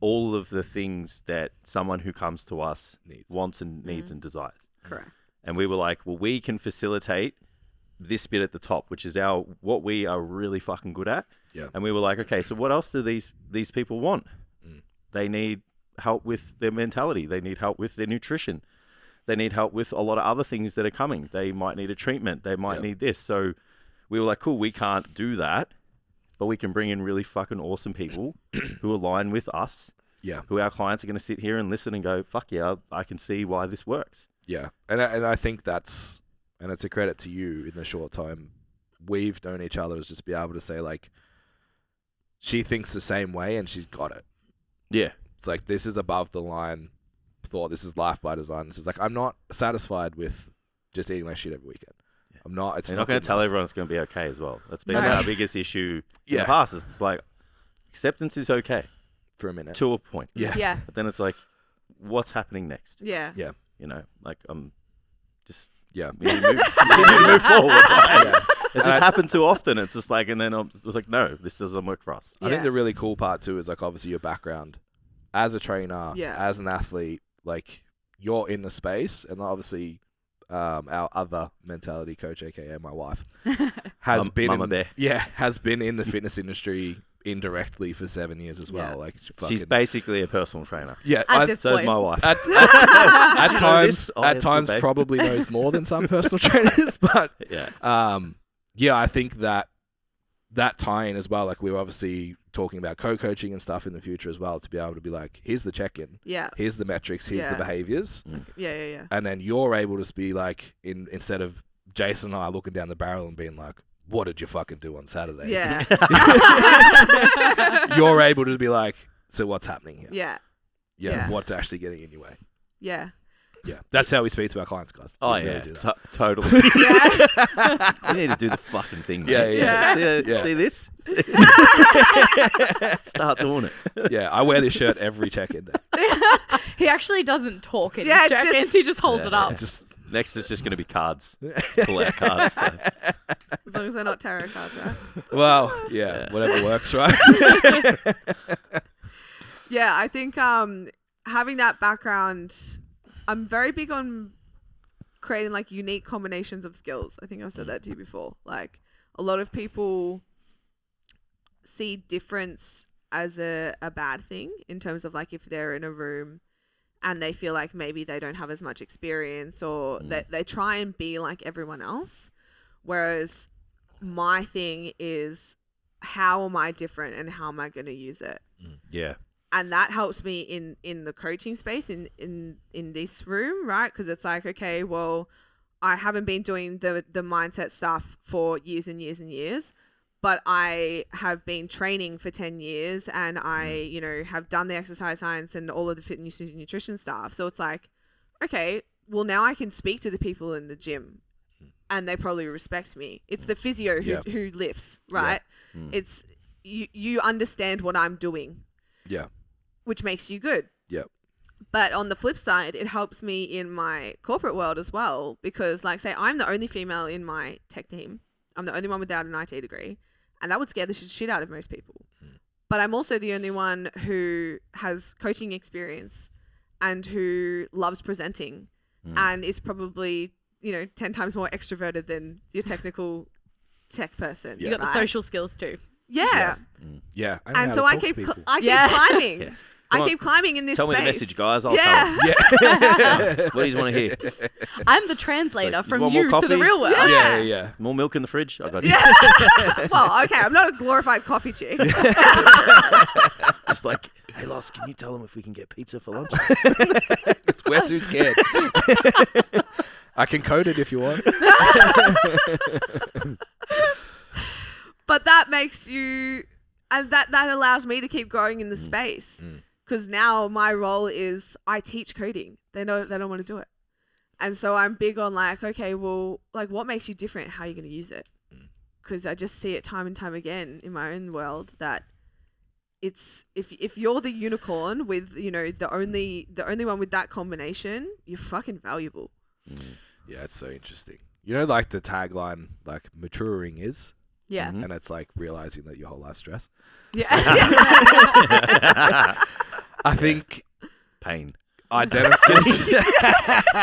all of the things that someone who comes to us wants and needs and desires. Correct. And we were like, well, we can facilitate this bit at the top, which is what we are really fucking good at. Yeah. And we were like, okay, so what else do these people want? They need help with their mentality. They need help with their nutrition. They need help with a lot of other things that are coming. They might need a treatment. They might need this. So we were like, cool, we can't do that, but we can bring in really fucking awesome people who align with us. Yeah. Who our clients are going to sit here and listen and go, fuck yeah, I can see why this works. Yeah. And I think it's a credit to you in the short time we've known each other, is just be able to say like, she thinks the same way and she's got it. Yeah. It's like, this is above the line thought. This is life by design. This is like, I'm not satisfied with just eating like shit every weekend. I'm not. It's You're not not going good to tell enough. everyone it's going to be okay as well. That's been No. our biggest issue in the past. It's just like, acceptance is okay for a minute. to a point. Yeah. But then it's like, what's happening next? Yeah. Yeah. You know, like I'm just Yeah. we need to move forward. Yeah. It just happened too often. It's just like, and then I was like, no, this doesn't work for us. I think the really cool part too is like obviously your background as a trainer, Yeah. as an athlete, like you're in the space, and obviously our other mentality coach, aka my wife, has Mama Bear. has been in the fitness industry indirectly for 7 years as well. Yeah. Like She's basically a personal trainer. yeah. At this So is point. my wife. At Do you know times, this? Oh, yes, good, babe. probably knows more than some personal trainers, but Yeah. yeah, I think that tie-in as well. Like we were obviously talking about co-coaching and stuff in the future as well, to be able to be like, here's the check-in, Yeah. here's the metrics, here's the Yeah. behaviors, Yeah. and then you're able to be like, instead of Jason and I looking down the barrel and being like, what did you fucking do on Saturday? Yeah. You're able to be like, so what's happening here? Yeah. Yeah, Yeah. what's actually getting in your way? Yeah. Yeah, that's how we speak to our clients, guys. Oh, We really yeah. do that. Totally. Yeah. You need to do the fucking thing, Yeah, mate. yeah. See, Yeah. see this? Start doing it. Yeah, I wear this shirt every check-in day. He actually doesn't talk in Yeah, his it's check-ins. just- He just holds Yeah, it up. yeah. Just Next is just going to be cards. Just pull out cards. So. As long as they're not tarot cards, right? well, yeah, whatever works, right? Yeah, I think having that background, I'm very big on creating like unique combinations of skills. I think I've said that to you before. Like a lot of people see difference as a bad thing in terms of like if they're in a room and they feel like maybe they don't have as much experience or that they try and be like everyone else. Whereas my thing is, how am I different and how am I going to use it? Yeah. And that helps me in the coaching space in this room, right? Because it's like, okay, well, I haven't been doing the mindset stuff for years and years and years, but I have been training for 10 years and I, have done the exercise science and all of the fitness and nutrition stuff. So it's like, okay, well, now I can speak to the people in the gym and they probably respect me. It's the physio who lifts, right? Yeah. It's you understand what I'm doing. Yeah. Which makes you good. Yep. But on the flip side, it helps me in my corporate world as well because, like, say, I'm the only female in my tech team. I'm the only one without an IT degree. And that would scare the shit out of most people. But I'm also the only one who has coaching experience and who loves presenting and is probably, 10 times more extroverted than your technical tech person. Yeah. You got the social skills too. Yeah. Yeah. know And how so to I talk to keep people. climbing. Yeah. I Come on, keep climbing in this Tell space. me the message, guys. I'll Yeah. tell them. What do you want to hear? I'm the translator Like, from want more you to the coffee? real world. Yeah. More milk in the fridge? I got you. Yeah. Well, okay, I'm not a glorified coffee chick. It's like, hey, Loz, can you tell them if we can get pizza for lunch? We're too scared. I can code it if you want. But that makes you, and that allows me to keep growing in the space. Because now my role is I teach coding. They don't want to do it. And so I'm big on like, okay, well, like what makes you different? How are you going to use it? Because I just see it time and time again in my own world that it's if you're the unicorn with the only one with that combination, you're fucking valuable. Yeah, it's so interesting. Like the tagline, like maturing is, Yeah. and it's like realizing that your whole life's stress. Yeah. I think Pain. identifying.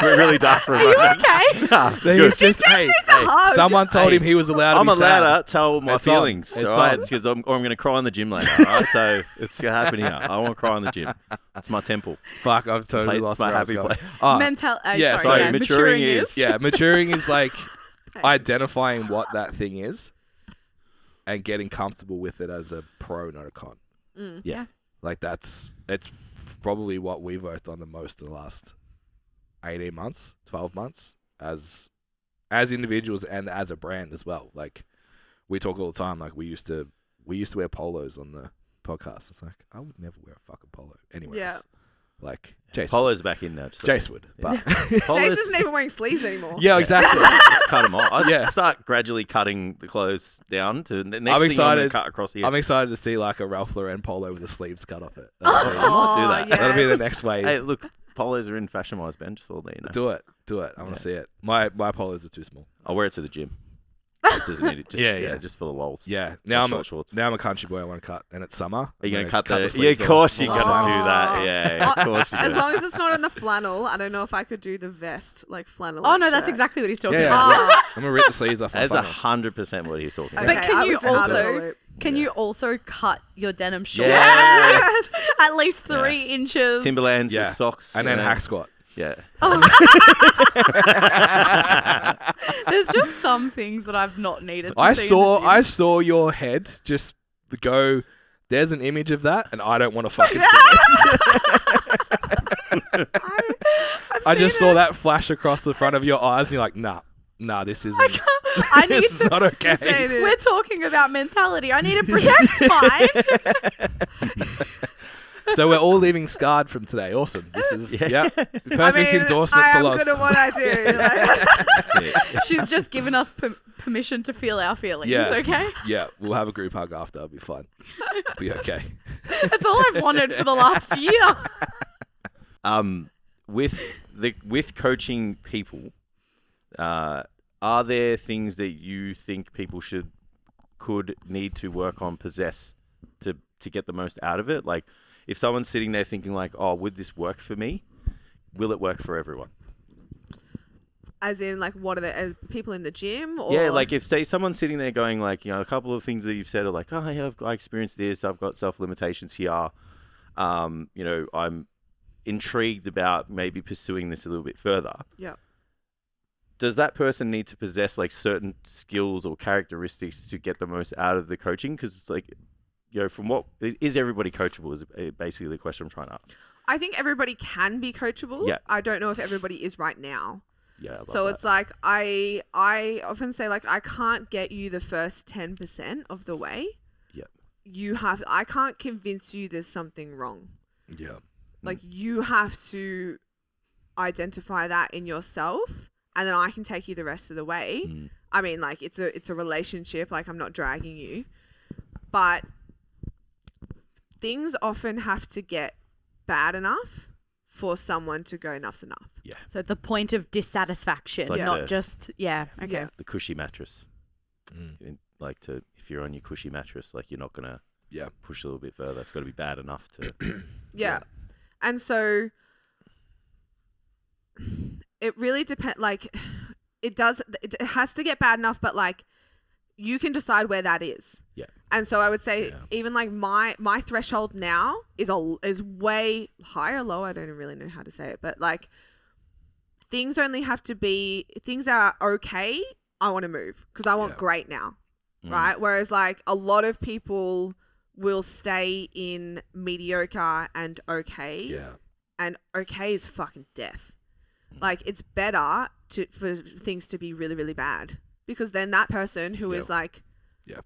We're really dark for a Are you moment. okay? He's just, hey, hug. someone told Hey, him he was allowed to I'm be sad. allowed to tell my It's on. feelings, It's all right? on. Because I'm going to cry in the gym later, all right? So it's going to happen here. I want to cry in the gym. It's my temple. Fuck, I've totally It's lost my where I was happy going. place. Ah, Sorry, sorry, maturing maturing is- is. yeah, maturing is like identifying what that thing is and getting comfortable with it as a pro, not a con. Yeah. Like it's probably what we've worked on the most in the last 18 months, 12 months as individuals and as a brand as well. Like we talk all the time, like we used to wear polos on the podcast. It's like, I would never wear a fucking polo anyways. Yeah. Like Jason. Polo's back in now. Jason would. But Polo's, Jace isn't even wearing sleeves anymore. yeah, exactly. just cut them off. I Yeah. start gradually cutting the clothes down to the next I'm thing excited. I'm gonna cut across here. I'm excited to see like a Ralph Lauren polo with the sleeves cut off it. I might do that. yes. That'll be the next wave. Hey, look, polos are in fashion wise, Ben. Just all there, you know. Do it. I want to see it. My polos are too small. I'll wear it to the gym. Just as an idiot. Just, Yeah. just for the lols. Yeah. Now I'm shorts. a country boy. I want to cut, and it's summer. Are you I'm gonna cut the? sleeves Yeah, of course off. you're gonna do that. Oh. Yeah, of course you As do. long as it's not in the flannel, I don't know if I could do the vest, like flannel. Oh no, that's exactly what he's talking Yeah, about. Oh, I'm gonna rip the sleeves off. My That's flannels. 100% what he's talking But about. okay, can I you was out of also- the loop. Can you also cut your denim short? Yes. At least 3 inches. Timberlands Yeah. with socks. And then hack squat. Yeah. There's just some things that I've not needed to I see in the gym. saw your head just go. There's an image of that, and I don't want to fucking see it. I just saw that flash across the front of your eyes, and you're like, nah, this isn't. I need This is to. not okay. Say it. We're talking about mentality. I need to protect mine. So we're all leaving scarred from today. Awesome. This is perfect endorsement I for am Loz. good at what I do. That's it. She's just given us permission to feel our feelings. Yeah. Okay, Yeah, we'll have a group hug after. It'll be fun. It'll be okay. that's all I've wanted for the last year. With coaching people, are there things that you think people could need to work on, possess to get the most out of it? Like, if someone's sitting there thinking like, oh, would this work for me? Will it work for everyone? As in, like, what are the people in the gym? Or? Yeah, like if say someone's sitting there going like, a couple of things that you've said are like, oh, yeah, I experienced this. I've got self-limitations here. I'm intrigued about maybe pursuing this a little bit further. Yeah. Does that person need to possess like certain skills or characteristics to get the most out of the coaching? Because it's like, from what is everybody coachable is basically the question I'm trying to ask. I think everybody can be coachable. Yeah. I don't know if everybody is right now. Yeah. I love So that. it's like I often say, like, I can't get you the first 10% of the way. Yeah. I can't convince you there's something wrong. Yeah. Like, you have to identify that in yourself, and then I can take you the rest of the way. Mm. I mean, like, it's a relationship. Like, I'm not dragging you, but things often have to get bad enough for someone to go enough's enough. Yeah. So the point of dissatisfaction, It's like not the- just okay. Yeah. The cushy mattress. Mm. If you're on your cushy mattress, like you're not gonna Yeah. push a little bit further. It's got to be bad enough to. Yeah. And so it really depends. Like, it has to get bad enough, but like, you can decide where that is. Yeah. And so I would say, Yeah. even like my threshold now is way higher, lower. I don't even really know how to say it, but like, things only have to be things that are okay. I want to move because I want Yeah. great now, Mm. right? Whereas like a lot of people will stay in mediocre and okay. Yeah. And okay is fucking death. Like, it's better for things to be really, really bad, because then that person who is like,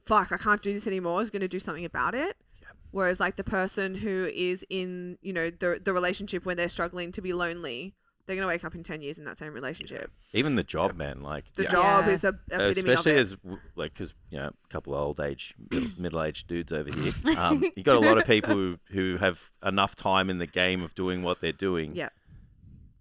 fuck, I can't do this anymore, is going to do something about it. Yeah. Whereas like the person who is in, the relationship where they're struggling to be lonely, they're going to wake up in 10 years in that same relationship. Even the job, man. Like The Yeah. job Yeah. is the epitome especially of it. because a couple of middle-aged dudes over here. You got a lot of people who have enough time in the game of doing what they're doing. Yeah.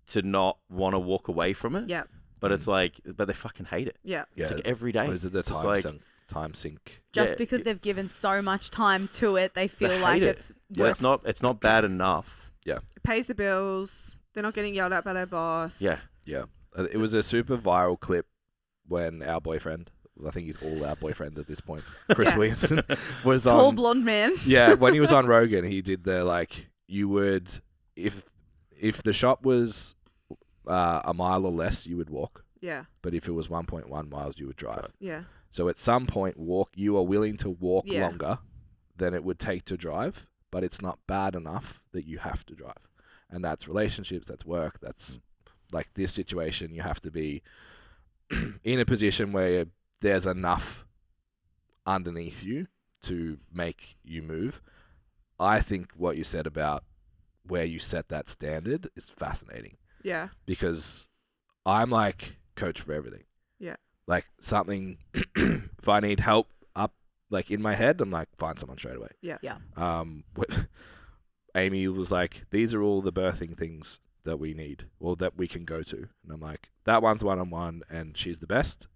To not want to walk away from it. Yeah. But it's like, but they fucking hate it. Yeah. Yeah. It's like every day. What is it? The It's just time like, sink. Time sink. Just Yeah, because they've given so much time to it, they feel hate like it. it's Yeah, it's not bad enough. It pays the bills. They're not getting yelled at by their boss. Yeah. Yeah. It was a super viral clip when our boyfriend, I think he's all our boyfriend at this point, Chris Yeah. Williamson, was tall on. blonde man. Yeah, when he was on Rogan, he did the like, you would, if the shop was a mile or less, you would walk. Yeah. But if it was 1.1 miles, you would drive. Yeah. So at some point, you are willing to walk Yeah. longer than it would take to drive, but it's not bad enough that you have to drive. And that's relationships, that's work, that's like this situation. You have to be in a position where there's enough underneath you to make you move. I think what you said about where you set that standard is fascinating, Yeah. because I'm like coach for everything. Yeah. Like something, if I need help up, like in my head, I'm like, find someone straight away. Yeah. Yeah. Amy was like, these are all the birthing things that we need or that we can go to. And I'm like, that one's one-on-one and she's the best.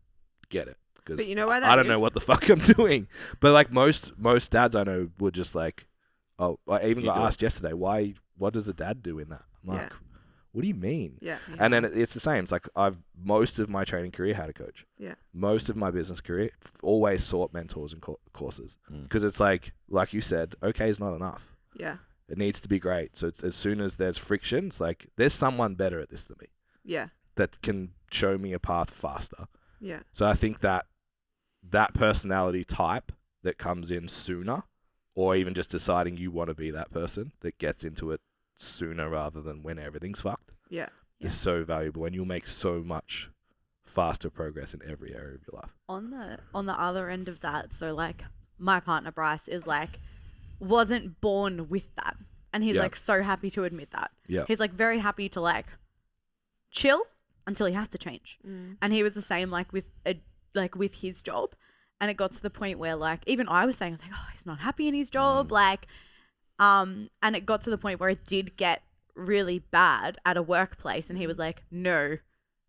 Get it. because But you know why that I don't know is? what the fuck I'm doing. But like most dads I know would just like, oh, I even You got do it. asked yesterday, what does a dad do in that? I'm like, Yeah. what do you mean? Yeah. And then it's the same. It's like most of my training career had a coach. Yeah. Most of my business career always sought mentors and courses because it's like you said, okay is not enough. Yeah. It needs to be great. So as soon as there's friction, it's like there's someone better at this than me Yeah. that can show me a path faster. Yeah. So I think that personality type that comes in sooner, or even just deciding you want to be that person that gets into it sooner rather than when everything's fucked, Yeah. is so valuable, and you'll make so much faster progress in every area of your life. On the other end of that, so like my partner Bryce is like wasn't born with that, and he's Yeah. like so happy to admit that. Yeah. He's like very happy to like chill until he has to change. And he was the same like with his job, and it got to the point where like even I was saying, I was like, oh, he's not happy in his job, like and it got to the point where it did get really bad at a workplace, and he was like, no,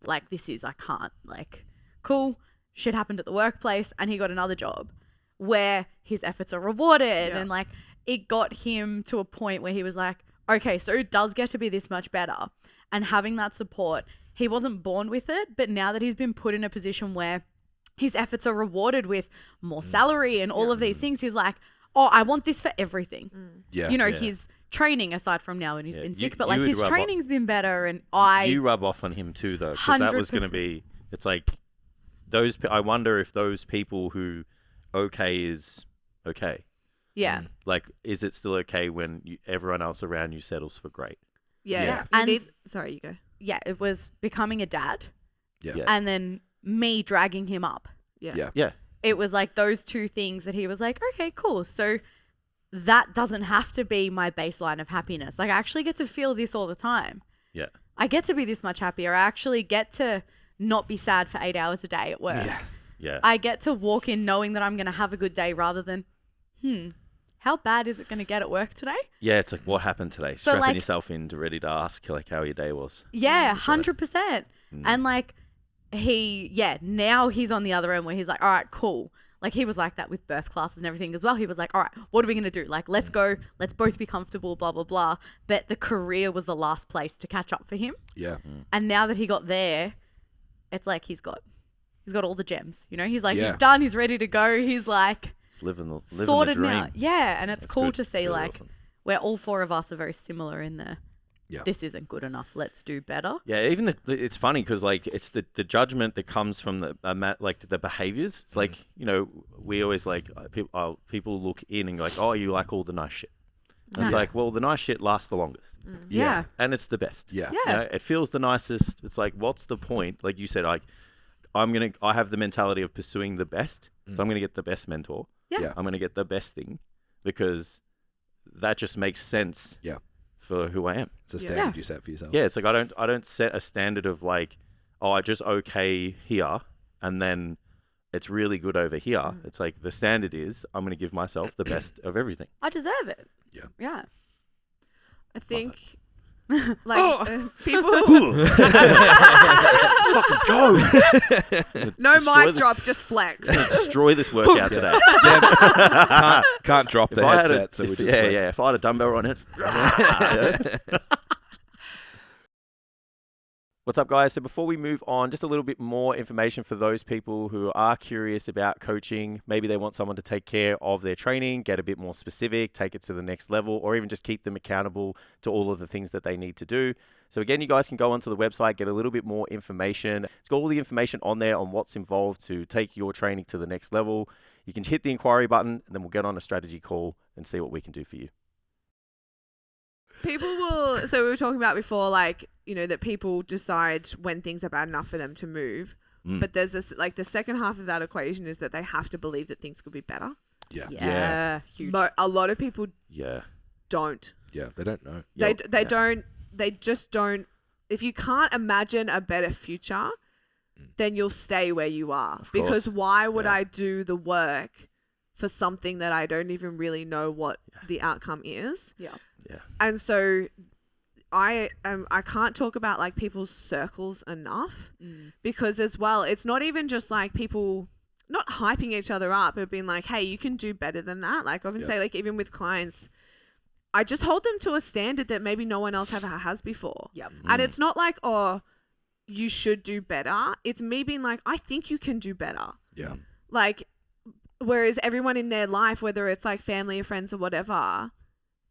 like I can't, like, cool, shit happened at the workplace, and he got another job where his efforts are rewarded. Yeah. And like it got him to a point where he was like, okay, so it does get to be this much better. And having that support, he wasn't born with it, but now that he's been put in a position where his efforts are rewarded with more salary and all of these things, he's like, oh, I want this for everything. Yeah. You know, Yeah. his training, aside from now when he's Yeah, been you- sick, but you like would his rub off- training's been better, and You rub off on him too, though, because that was going to 100%. be. It's like those. I wonder if those people who okay is okay. yeah. Like, is it still okay when everyone else around you settles for great? Yeah. Yeah. You And- need, sorry, you go. Yeah, it was becoming a dad Yeah. Yeah. and then me dragging him up. Yeah. Yeah. Yeah. It was like those two things that he was like, okay, cool. So that doesn't have to be my baseline of happiness. Like I actually get to feel this all the time. Yeah. I get to be this much happier. I actually get to not be sad for 8 hours a day at work. Yeah. Yeah. I get to walk in knowing that I'm going to have a good day rather than, how bad is it going to get at work today? Yeah, it's like, what happened today? So, Strapping like- yourself in to ready to ask like how your day was. Yeah, 100%. And like now he's on the other end where he's like, all right, cool. Like he was like that with birth classes and everything as well. He was like, all right, what are we going to do? Like, let's go, let's both be comfortable, blah, blah, blah. But the career was the last place to catch up for him. Yeah. And now that he got there, it's like he's got all the gems, you know, he's like, Yeah. he's done, he's ready to go. He's like It's living the sorted dream. now. Yeah. And it's That's cool good. to It's see really like awesome. where all four of us are very similar in the, Yeah. this isn't good enough. Let's do better. Yeah, even it's funny because like it's the judgment that comes from the behaviors. It's like, you know, we always like people look in and go like, oh, you like all the nice shit. And it's Yeah. like, well, the nice shit lasts the longest, Yeah. and it's the best. Yeah. Yeah. You know, it feels the nicest. It's like, what's the point? Like you said, like I have the mentality of pursuing the best, so I'm gonna get the best mentor. Yeah. Yeah. I'm gonna get the best thing because that just makes sense. Yeah. For who I am. It's a Yeah. standard Yeah. you set for yourself. Yeah, it's like I don't set a standard of like, oh, I just okay here and then it's really good over here. It's like the standard is I'm going to give myself the best of everything. I deserve it. Yeah. Yeah. I think like people Fucking go! no mic drop, just flex. Destroy this workout today. Damn it. Can't drop the If I had headset, so we just yeah, flex. yeah. If I had a dumbbell on it. What's up, guys? So before we move on, just a little bit more information for those people who are curious about coaching. Maybe they want someone to take care of their training, get a bit more specific, take it to the next level, or even just keep them accountable to all of the things that they need to do. So again, you guys can go onto the website, get a little bit more information. It's got all the information on there on what's involved to take your training to the next level. You can hit the inquiry button, and then we'll get on a strategy call and see what we can do for you. People will, so we were talking about before, like, you know, that people decide when things are bad enough for them to move. But there's this, like, the second half of that equation is that they have to believe that things could be better. Yeah. Yeah. Huge. But a lot of people Yeah. don't. Yeah. They don't know. They just don't. If you can't imagine a better future, then you'll stay where you are. Of Because course. why would Yeah. I do the work for something that I don't even really know what the outcome is? Yeah. Yeah. And so I can't talk about like people's circles enough because as well, it's not even just like people not hyping each other up, but being like, hey, you can do better than that. Like I often say, like even with clients, I just hold them to a standard that maybe no one else ever has before. Yep. And it's not like, oh, you should do better. It's me being like, I think you can do better. Yeah. Like, whereas everyone in their life, whether it's like family or friends or whatever,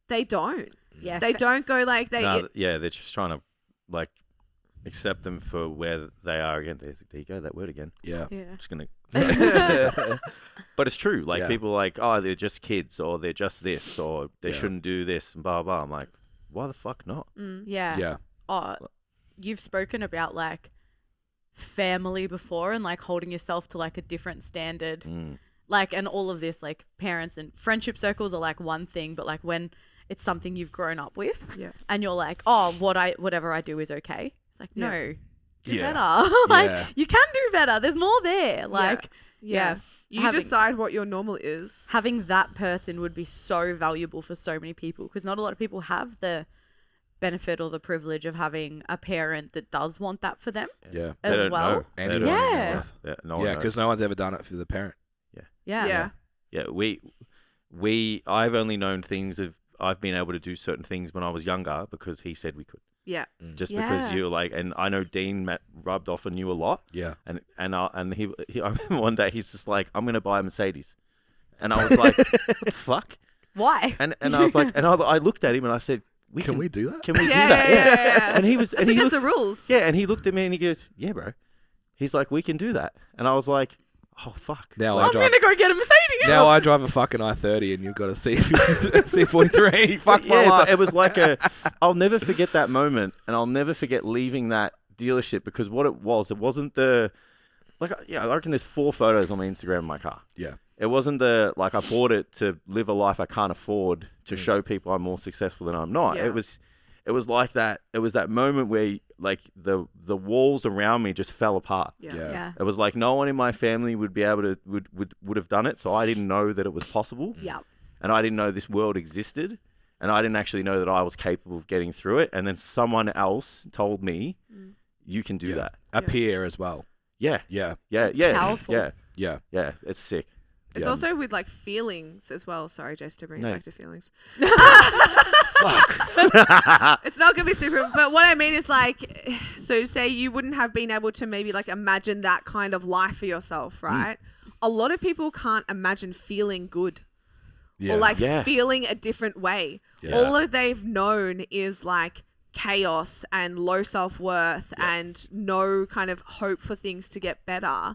they don't. Yeah. They don't go like No, they're just trying to like accept them for where they are again. There you go, that word again. Yeah. Yeah. I'm just gonna. But it's true. Like people are like, oh, they're just kids, or they're just this, or they shouldn't do this, and blah blah. I'm like, why the fuck not? Yeah. Yeah. Oh, you've spoken about like family before and like holding yourself to like a different standard. Like, and all of this, like parents and friendship circles are like one thing, but like when it's something you've grown up with and you're like, oh, whatever I do is okay. It's like, no, do better. Like you can do better. There's more there. Like, you decide what your normal is. Having that person would be so valuable for so many people because not a lot of people have the benefit or the privilege of having a parent that does want that for them as well. Anyone in their life. Yeah, because no one's ever done it for the parent. Yeah. I've only known things of I've been able to do certain things when I was younger because he said we could. Yeah. Just because you're like, and I know Dean rubbed off on you a lot. Yeah. And he I remember one day he's just like, I'm gonna buy a Mercedes, and I was like, what the fuck? Why? And I was like, and I looked at him and I said, Can we do that? Can we do that? Yeah. And he was, and it's he against looked, the rules. Yeah, and he looked at me and he goes, yeah, bro. He's like, we can do that, and I was like, oh fuck. Now I'm gonna go get a Mercedes. Now I drive a fucking I-30 and you've got a C43. Fuck my life. But it was like I'll never forget that moment, and I'll never forget leaving that dealership because what it wasn't I reckon there's 4 photos on my Instagram of my car. Yeah. It wasn't I bought it to live a life I can't afford to show people I'm more successful than I'm not. Yeah. It was like that. It was that moment where like the walls around me just fell apart. Yeah. It was like no one in my family would be able to would have done it. So I didn't know that it was possible. Yeah. And I didn't know this world existed. And I didn't actually know that I was capable of getting through it. And then someone else told me, you can do that. A peer as well. Yeah. Yeah. Yeah. Yeah. Powerful. Yeah. Yeah. Yeah. It's sick. It's also with like feelings as well. Sorry, Jace, to bring it back to feelings. It's not gonna be super, but what I mean is like, so say you wouldn't have been able to maybe like imagine that kind of life for yourself, right? A lot of people can't imagine feeling good or like feeling a different way. All that they've known is like chaos and low self-worth and no kind of hope for things to get better,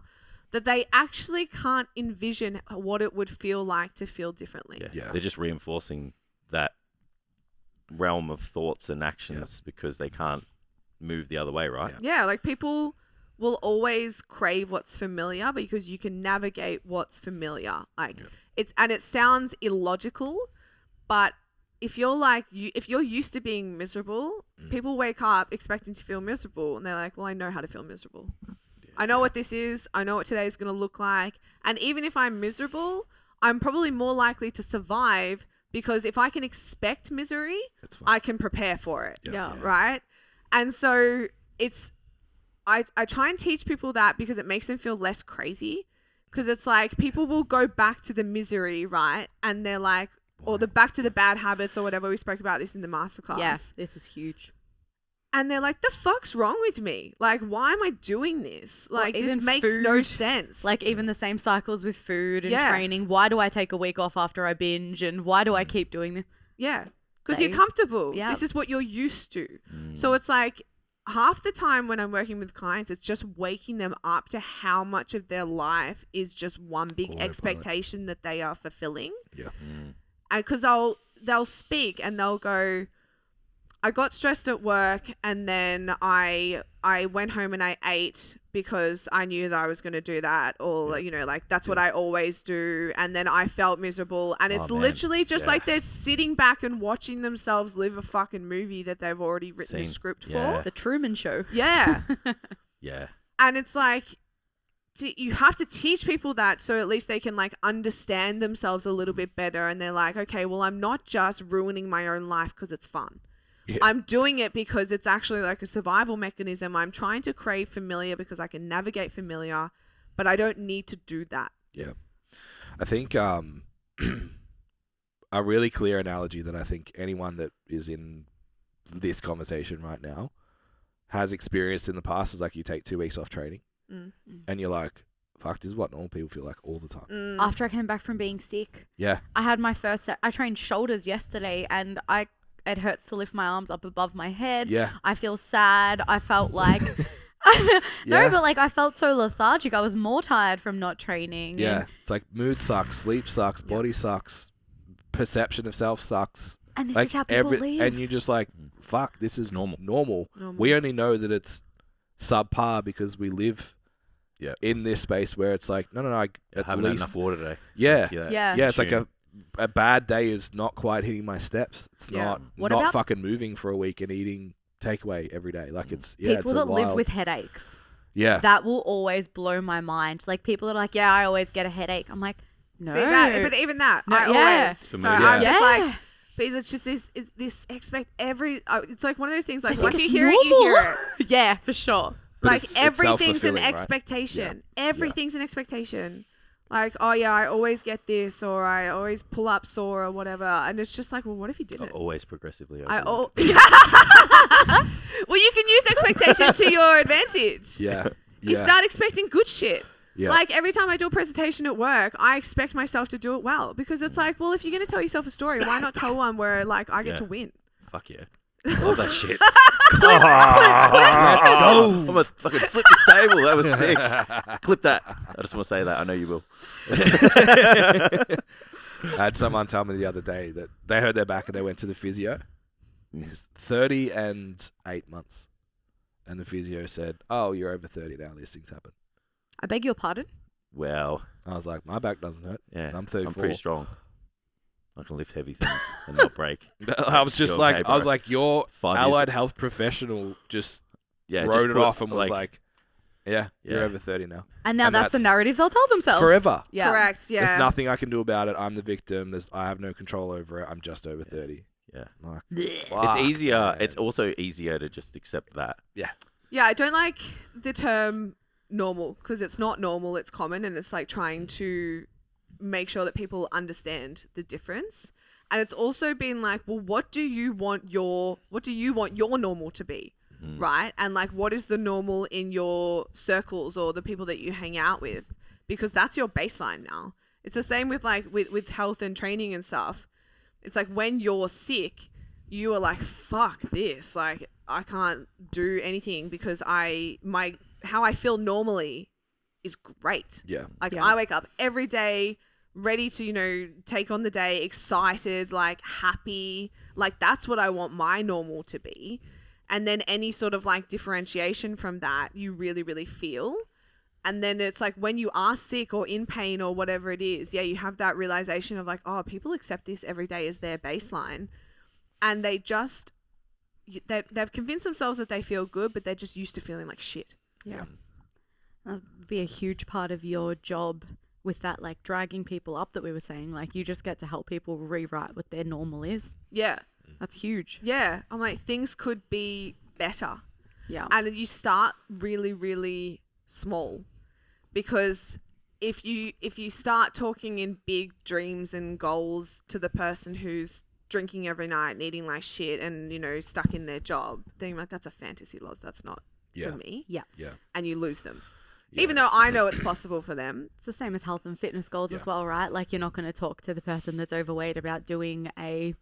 that they actually can't envision what it would feel like to feel differently. Yeah. They're just reinforcing that realm of thoughts and actions because they can't move the other way, right? Yeah, like people will always crave what's familiar because you can navigate what's familiar. Like it sounds illogical, but if you're used to being miserable, people wake up expecting to feel miserable and they're like, well, I know how to feel miserable. I know what this is. I know what today is going to look like. And even if I'm miserable, I'm probably more likely to survive because if I can expect misery, I can prepare for it. Yeah. Right? And so I try and teach people that because it makes them feel less crazy because it's like people will go back to the misery, right? And they're like, or back to the bad habits or whatever. We spoke about this in the masterclass. Yeah, this was huge. And they're like, the fuck's wrong with me? Like, why am I doing this? Like, this makes no sense. Like, even the same cycles with food and training. Why do I take a week off after I binge? And why do I keep doing this? Yeah. Because you're comfortable. Yep. This is what you're used to. So it's like half the time when I'm working with clients, it's just waking them up to how much of their life is just one big expectation that they are fulfilling. Yeah. And because they'll speak and they'll go, I got stressed at work and then I went home and I ate because I knew that I was going to do that or, like that's what I always do. And then I felt miserable and it's literally just like they're sitting back and watching themselves live a fucking movie that they've already written the script for. The Truman Show. Yeah. Yeah. And it's like, you have to teach people that so at least they can like understand themselves a little bit better. And they're like, okay, well, I'm not just ruining my own life because it's fun. Yeah. I'm doing it because it's actually like a survival mechanism. I'm trying to crave familiar because I can navigate familiar, but I don't need to do that. Yeah. I think a really clear analogy that I think anyone that is in this conversation right now has experienced in the past is like you take 2 weeks off training and you're like, fuck, this is what normal people feel like all the time. After I came back from being sick, Yeah. I had my first set. I trained shoulders yesterday and it hurts to lift my arms up above my head. Yeah. I feel sad. I felt like Yeah. but like I felt so lethargic. I was more tired from not training. Yeah. And, It's like mood sucks, sleep sucks, body sucks, perception of self sucks. and this Like is how people live. and you're just like, fuck, this is Normal. Normal. We only know that it's subpar because we live in this space where it's like, no, I haven't had enough water today. Yeah. Yeah. Yeah, it's like a bad day is not quite hitting my steps. It's not What not about- fucking moving for a week and eating takeaway every day. Like it's People it's a that live wild- with headaches. Yeah. That will always blow my mind. Like people that are like, yeah, I always get a headache. I'm like, no. See that? But even that, No, I yeah. always. For me, So yeah. I'm just Yeah. like, but it's just this it's like one of those things. Like It's once like you it's hear it, you hear normal. it. Yeah, for sure. But Like it's everything's an self-fulfilling, right? expectation. Everything's an expectation. Like, oh yeah, I always get this, or I always pull up sore, or whatever. And it's just like, well, what if you didn't? Always progressively. Well, you can use expectation to your advantage. Yeah. You Yeah. start expecting good shit. Yeah. Like every time I do a presentation at work, I expect myself to do it well because it's like, well, if you're going to tell yourself a story, why not tell one where like I get to win? Fuck yeah. Love that shit. Let's go. I'm gonna fucking flip this table. That was sick. Clip that. I just want to say that. I know you will. I had someone tell me the other day that they hurt their back and they went to the physio. He's 30 and 8 months. And the physio said, oh, you're over 30 now. These things happen. I beg your pardon? Well, I was like, my back doesn't hurt. yeah. I'm 34. I'm pretty strong. I can lift heavy things and not break. I was just You're like, okay, I was bro. like, your 5 years allied health professional just Yeah, wrote just it put, off and was like, yeah, you're Yeah. over 30 now. And now And that's the that's narrative they'll tell themselves. Forever. Yeah. Correct. Yeah. There's nothing I can do about it. I'm the victim. I have no control over it. I'm just over 30. Yeah. I'm like, It's fuck, easier. man. It's also easier to just accept that. Yeah. Yeah, I don't like the term normal because it's not normal, it's common, and it's like trying to make sure that people understand the difference. And it's also been like, well, what do you want your normal to be? Right? And like what is the normal in your circles or the people that you hang out with? Because that's your baseline now. It's the same with like with health and training and stuff. It's like when you're sick, you are like, fuck this. Like I can't do anything because how I feel normally is great. Yeah. Like Yeah. I wake up every day ready to, take on the day, excited, like happy. Like that's what I want my normal to be. And then any sort of like differentiation from that, you really, really feel. And then it's like when you are sick or in pain or whatever it is, yeah, you have that realization of like, oh, people accept this every day as their baseline. And they've convinced themselves that they feel good, but they're just used to feeling like shit. Yeah. That'd be a huge part of your job with that, like dragging people up that we were saying. Like you just get to help people rewrite what their normal is. Yeah. That's huge. Yeah. I'm like, things could be better. Yeah. And you start really, really small because if you start talking in big dreams and goals to the person who's drinking every night and eating like shit and, stuck in their job, then you're like, that's a fantasy, Loz. That's not Yeah. for me. Yeah. Yeah. And you lose them. Yes. Even though I know it's possible for them. It's the same as health and fitness goals as Yeah. well, right? Like you're not going to talk to the person that's overweight about doing a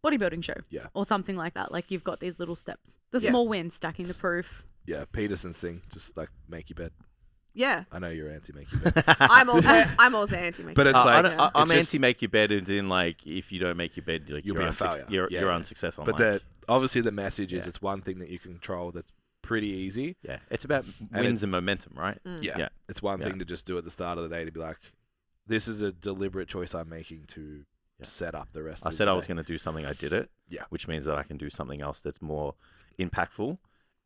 bodybuilding show Yeah. or something like that. Like you've got these little steps, the Yeah. small wins, stacking the proof. Yeah. Peterson's thing, just like make your bed. Yeah. I know you're anti make your bed. I'm also anti making. But it's like, I'm it's just- anti make your bed, as in like if you don't make your bed, like You'll you're be a failure. You're Yeah. unsuccessful. But I'm like, obviously the message is Yeah. it's one thing that you control that's pretty easy. yeah, it's about And wins it's- and momentum, right? Yeah. Yeah. It's one Yeah. thing to just do at the start of the day to be like, this is a deliberate choice I'm making to Yeah. set up the rest I of said the I was day. going to do something. I did it. Yeah. Which means that I can do something else that's more impactful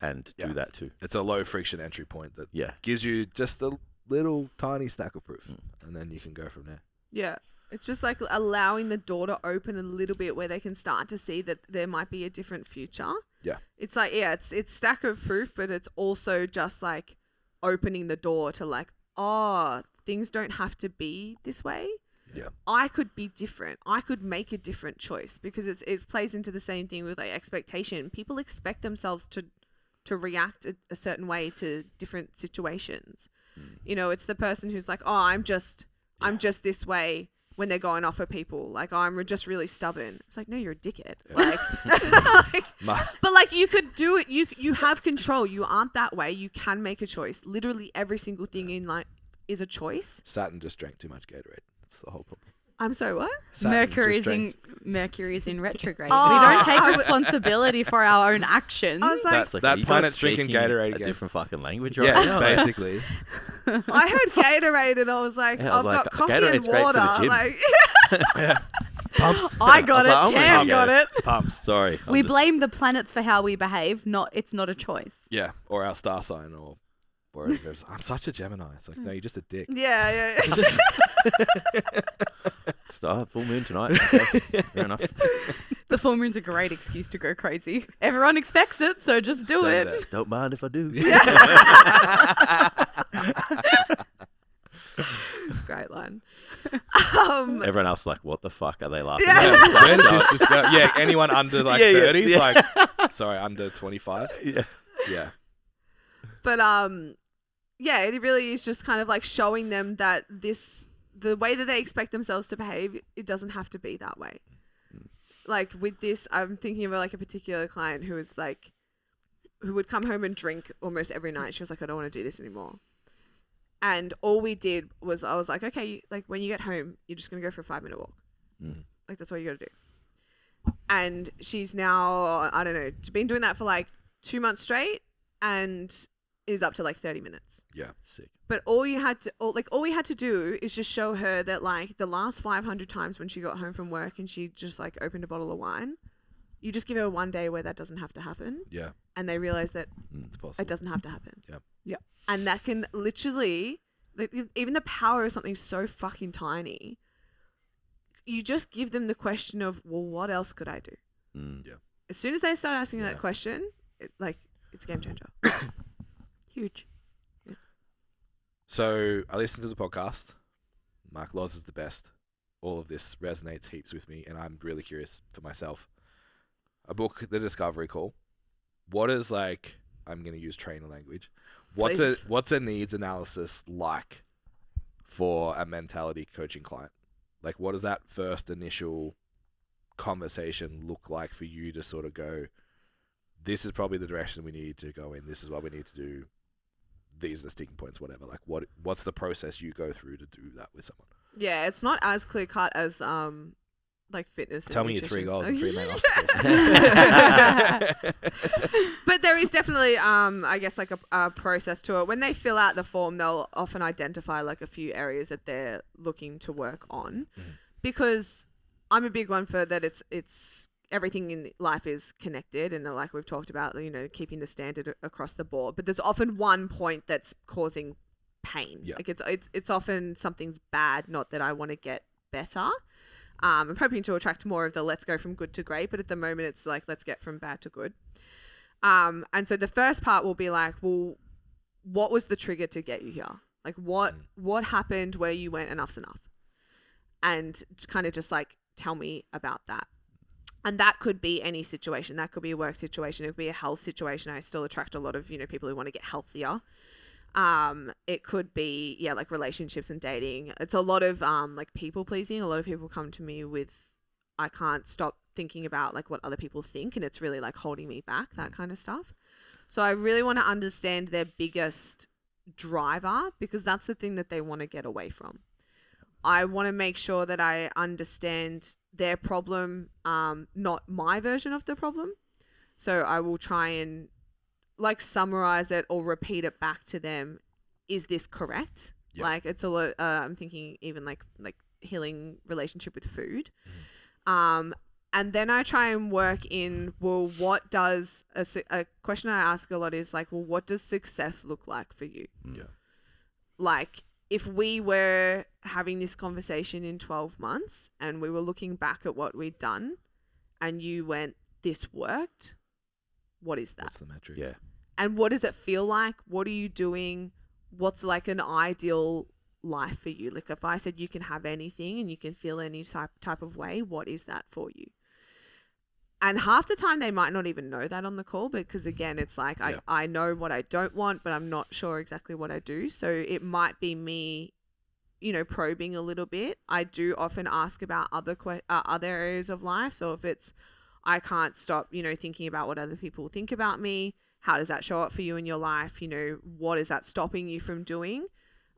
and Yeah. do that too. It's a low friction entry point that Yeah. gives you just a little tiny stack of proof. And then you can go from there. Yeah. It's just like allowing the door to open a little bit where they can start to see that there might be a different future. Yeah. It's like, yeah, it's stack of proof, but it's also just like opening the door to like, oh, things don't have to be this way. Yeah. I could be different. I could make a different choice, because it plays into the same thing with like expectation. People expect themselves to react a certain way to different situations. You know, it's the person who's like, oh, I'm just this way when they're going off at people. Like, oh, I'm just really stubborn. It's like, no, you're a dickhead. Yeah. But like, you could do it. You have control. You aren't that way. You can make a choice. Literally every single thing in life is a choice. Saturn just drank too much Gatorade. That's the whole problem. I'm sorry, what? Mercury's in retrograde. Oh, We don't take responsibility for our own actions. I was like, It's like, That are you planet's guys drinking speaking Gatorade a again? different fucking language right Yes, now? basically. I heard Gatorade and I was like, Yeah, I was I've like, got coffee Gatorade's and great for the water. gym. Like, Pumps. I got I was it. like, Tam I'm got gonna- it. Pumps. Sorry. We blame the planets for how we behave. It's not a choice. Yeah, or our star sign, or it goes, I'm such a Gemini. It's like, no, you're just a dick. yeah. Star full moon tonight. Okay, fair enough. The full moon's a great excuse to go crazy. Everyone expects it, so just do Send it. it. Don't mind if I do. Great line. Everyone else is like, what the fuck are they laughing Yeah. at? It's like, Where did shut this up. just go? Yeah, anyone under like Yeah, 30s, yeah. like, sorry, under 25. Yeah. Yeah. But yeah, it really is just kind of like showing them that the way that they expect themselves to behave, it doesn't have to be that way. Like with this, I'm thinking of like a particular client who was like, who would come home and drink almost every night. She was like, I don't want to do this anymore. And all we did was, I was like, okay, like when you get home, you're just going to go for a 5-minute walk. Like that's all you got to do. And she's now, I don't know, been doing that for like 2 months straight, and is up to like 30 minutes. Yeah. Sick. But all we had to do is just show her that like the last 500 times when she got home from work and she just like opened a bottle of wine, you just give her one day where that doesn't have to happen. Yeah. And they realize that It's possible. it doesn't have to happen. Yep. Yeah. And that can literally, like, even the power of something so fucking tiny, you just give them the question of, well, what else could I do? Yeah. As soon as they start asking Yeah. that question, it's a game changer. Huge. So I listened to the podcast. Mark Loz is the best. All of this resonates heaps with me, and I'm really curious for myself. A book, The Discovery Call. What is like? I'm going to use trainer language. Please. What's a needs analysis like for a mentality coaching client? Like, what does that first initial conversation look like for you to sort of go, this is probably the direction we need to go in. This is what we need to do. These are the sticking points, whatever. Like, what's the process you go through to do that with someone? Yeah, it's not as clear cut as like fitness. Tell and me your 3 nutrition goals and 3 stuff. main obstacles. But there is definitely, I guess, like a process to it. When they fill out the form, they'll often identify like a few areas that they're looking to work on, because I'm a big one for that. It's everything in life is connected, and like we've talked about, you know, keeping the standard across the board. But there's often one point that's causing pain. Yeah. Like it's often something's bad, not that I want to get better. I'm hoping to attract more of the let's go from good to great, but at the moment it's like let's get from bad to good. And so the first part will be like, well, what was the trigger to get you here? Like what happened where you went enough's enough? And kind of just like tell me about that. And that could be any situation. That could be a work situation. It could be a health situation. I still attract a lot of, you know, people who want to get healthier. It could be, yeah, like relationships and dating. It's a lot of like people pleasing. A lot of people come to me with, I can't stop thinking about like what other people think, and it's really like holding me back, that kind of stuff. So I really want to understand their biggest driver, because that's the thing that they want to get away from. I want to make sure that I understand their problem, not my version of the problem. So I will try and like summarize it or repeat it back to them. Is this correct? Yep. Like it's a lot. I'm thinking even like healing relationship with food. And then I try and work in, well, what does a question I ask a lot is like, well, what does success look like for you? Yeah. Like if we were having this conversation in 12 months and we were looking back at what we'd done and you went, this worked, what is that? What's the metric? Yeah. And what does it feel like? What are you doing? what's like an ideal life for you? Like if I said you can have anything and you can feel any type of way, what is that for you? And half the time they might not even know that on the call, because again, it's like I know what I don't want, but I'm not sure exactly what I do. So it might be me, you know, probing a little bit. I do often ask about other areas of life. So if it's, I can't stop, you know, thinking about what other people think about me. How does that show up for you in your life? You know, what is that stopping you from doing?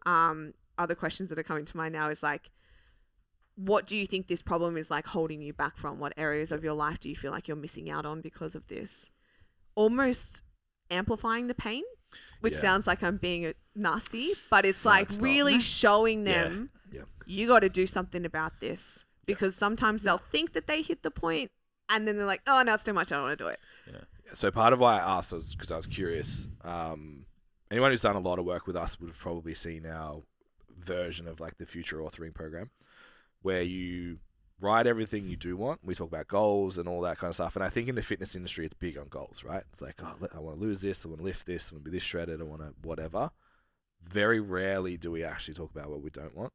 Other questions that are coming to mind now is like, what do you think this problem is like holding you back from? What areas of your life do you feel like you're missing out on because of this? Almost amplifying the pain, which sounds like I'm being nasty, but it's like really showing them, you got to do something about this, because sometimes they'll think that they hit the point and then they're like, oh, no, it's too much. I don't want to do it. Yeah. So part of why I asked was because I was curious. Anyone who's done a lot of work with us would have probably seen our version of like the future authoring program, where you write everything you do want. We talk about goals and all that kind of stuff. And I think in the fitness industry, it's big on goals, right? It's like, oh, I want to lose this. I want to lift this. I want to be this shredded. I want to whatever. Very rarely do we actually talk about what we don't want.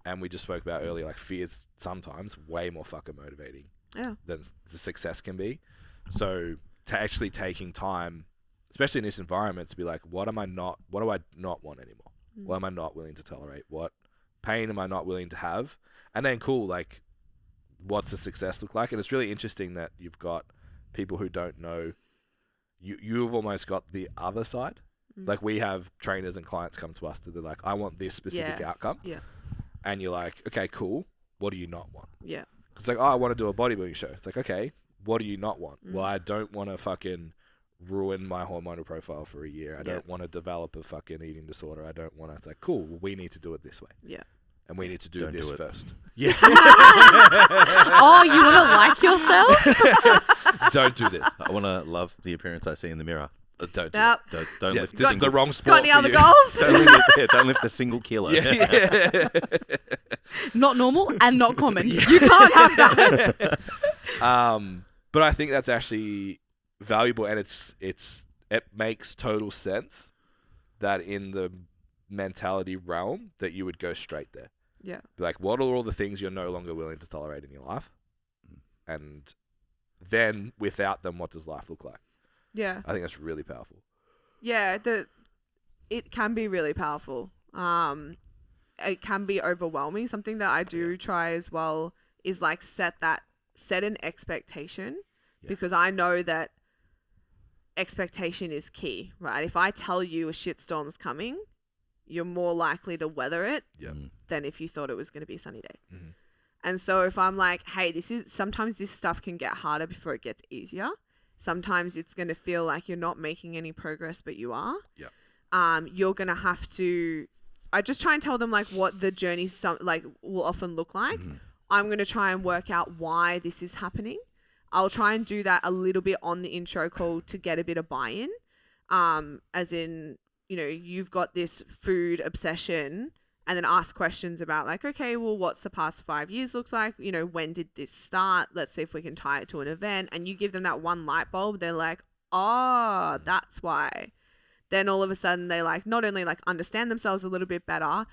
And we just spoke about earlier, like fear is sometimes way more fucking motivating than the success can be. So to actually taking time, especially in this environment, to be like, what do I not want anymore? What am I not willing to tolerate? What pain am I not willing to have? And then cool, like, what's the success look like? And it's really interesting that you've got people who don't know. You've almost got the other side. Like we have trainers and clients come to us that they're like, I want this specific outcome. Yeah. And you're like, okay, cool. What do you not want? Yeah. It's like, oh, I want to do a bodybuilding show. It's like, okay, what do you not want? Well, I don't want to fucking ruin my hormonal profile for a year. I don't want to develop a fucking eating disorder. I don't want to. It's like, cool, well, we need to do it this way. Yeah. And we need to do this first. Yeah. Oh, you want to like yourself? Don't do this. I want to love the appearance I see in the mirror. Don't do that. Don't lift this is the wrong sport. Got any other goals? Don't lift a single kilo. Not normal and not common. You can't have that. But I think that's actually valuable, and it makes total sense that in the mentality realm that you would go straight there. Yeah. Like, what are all the things you're no longer willing to tolerate in your life? And then without them, what does life look like? Yeah. I think that's really powerful. Yeah, it can be really powerful. It can be overwhelming. Something that I do try as well is like set an expectation, because I know that expectation is key, right? If I tell you a shitstorm's coming, you're more likely to weather it than if you thought it was going to be a sunny day. Mm-hmm. And so if I'm like, hey, sometimes this stuff can get harder before it gets easier. Sometimes it's going to feel like you're not making any progress, but you are. Yeah. You're going to have to, I just try and tell them like what the journey will often look like. Mm-hmm. I'm going to try and work out why this is happening. I'll try and do that a little bit on the intro call to get a bit of buy-in. As in, you know, you've got this food obsession, and then ask questions about like, okay, well, what's the past 5 years looks like? You know, when did this start? Let's see if we can tie it to an event. And you give them that one light bulb. They're like, oh, that's why. Then all of a sudden they like not only like understand themselves a little bit better,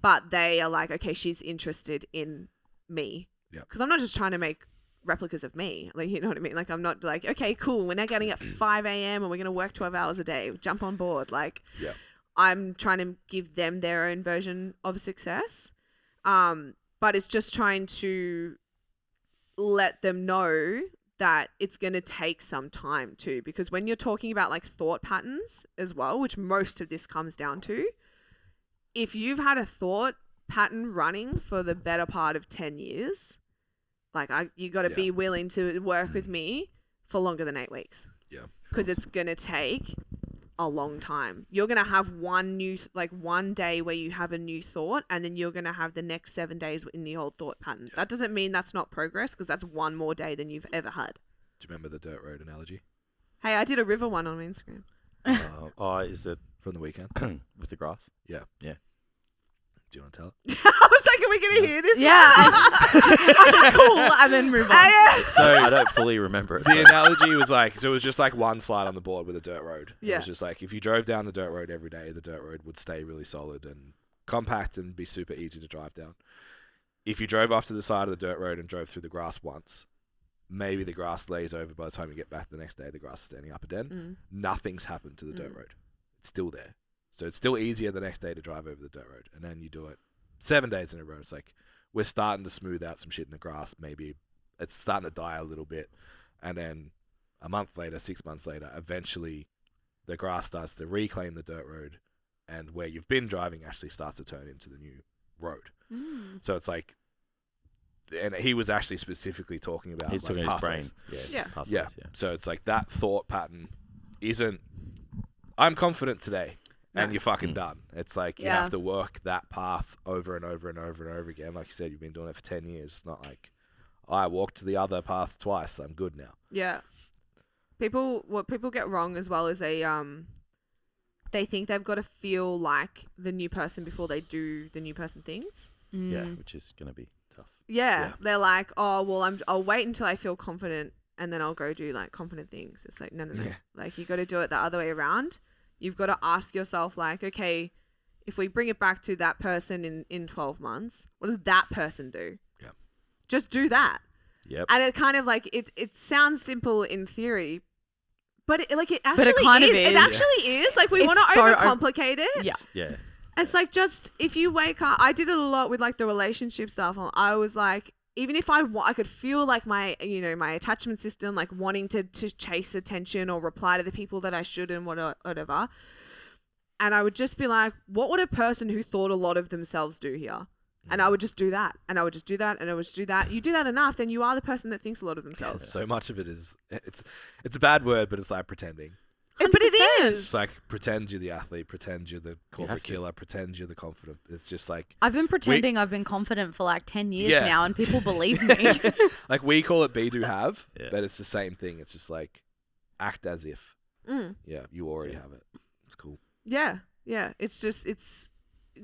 but they are like, okay, she's interested in me. Yeah. Because I'm not just trying to make replicas of me. Like, you know what I mean? Like, I'm not like, okay, cool, we're now getting at 5 a.m. and we're going to work 12 hours a day. Jump on board. Like, yeah. I'm trying to give them their own version of success. But it's just trying to let them know that it's going to take some time too. Because when you're talking about like thought patterns as well, which most of this comes down to, if you've had a thought pattern running for the better part of 10 years, like you got to be willing to work with me for longer than 8 weeks. Yeah. Because it's going to take a long time. You're going to have one day where you have a new thought, and then you're going to have the next 7 days in the old thought pattern. Yeah. That doesn't mean that's not progress, because that's one more day than you've ever had. Do you remember the dirt road analogy? Hey, I did a river one on Instagram. Is it from the weekend? With the grass? Yeah. Yeah. Do you want to tell it? I was like, are we going to hear this? Yeah. Cool, and then move on. So I don't fully remember it. the analogy was like, so it was just like one slide on the board with a dirt road. It Yeah. was just like, if you drove down the dirt road every day, the dirt road would stay really solid and compact and be super easy to drive down. If you drove off to the side of the dirt road and drove through the grass once, maybe the grass lays over by the time you get back the next day, the grass is standing up again. Nothing's happened to the dirt road. It's still there. So it's still easier the next day to drive over the dirt road. And then you do it 7 days in a row. It's like, we're starting to smooth out some shit in the grass. Maybe it's starting to die a little bit. And then a month later, 6 months later, eventually the grass starts to reclaim the dirt road. And where you've been driving actually starts to turn into the new road. So it's like, and he was actually specifically talking about He's like talking his brain. pathways. Yeah. Pathways, Yeah. So it's like that thought pattern isn't, I'm confident today, and you're fucking done. It's like you have to work that path over and over and over and over again. Like you said, you've been doing it for 10 years. It's not like, I walked the other path twice, I'm good now. Yeah. What people get wrong as well is they think they've got to feel like the new person before they do the new person things. Yeah, which is going to be tough. Yeah. They're like, oh, well, I'll wait until I feel confident and then I'll go do like confident things. It's like, no. Yeah. Like you got to do it the other way around. You've got to ask yourself like, okay, if we bring it back to that person in 12 months, what does that person do? Yeah. Just do that. Yep. And it kind of like, it sounds simple in theory, but it actually kind of is. It is. actually is. Like we It's want to so overcomplicate it. Yeah. Yeah. It's like, just if you wake up, I did it a lot with like the relationship stuff. I was like, even if I could feel like my attachment system, like wanting to chase attention or reply to the people that I should and whatever. And I would just be like, what would a person who thought a lot of themselves do here? And I would just do that. And I would just do that. And I would just do that. You do that enough, then you are the person that thinks a lot of themselves. So much of it is, it's a bad word, but it's like pretending. But it is. It's like, pretend you're the athlete, pretend you're the corporate killer, pretend you're the confident. It's just like, I've been pretending I've been confident for like 10 years Yeah. now, and people believe me. like we call it be do have, Yeah. but it's the same thing. It's just like, act as if. Mm. Yeah, you already have it. It's cool. Yeah. Yeah. It's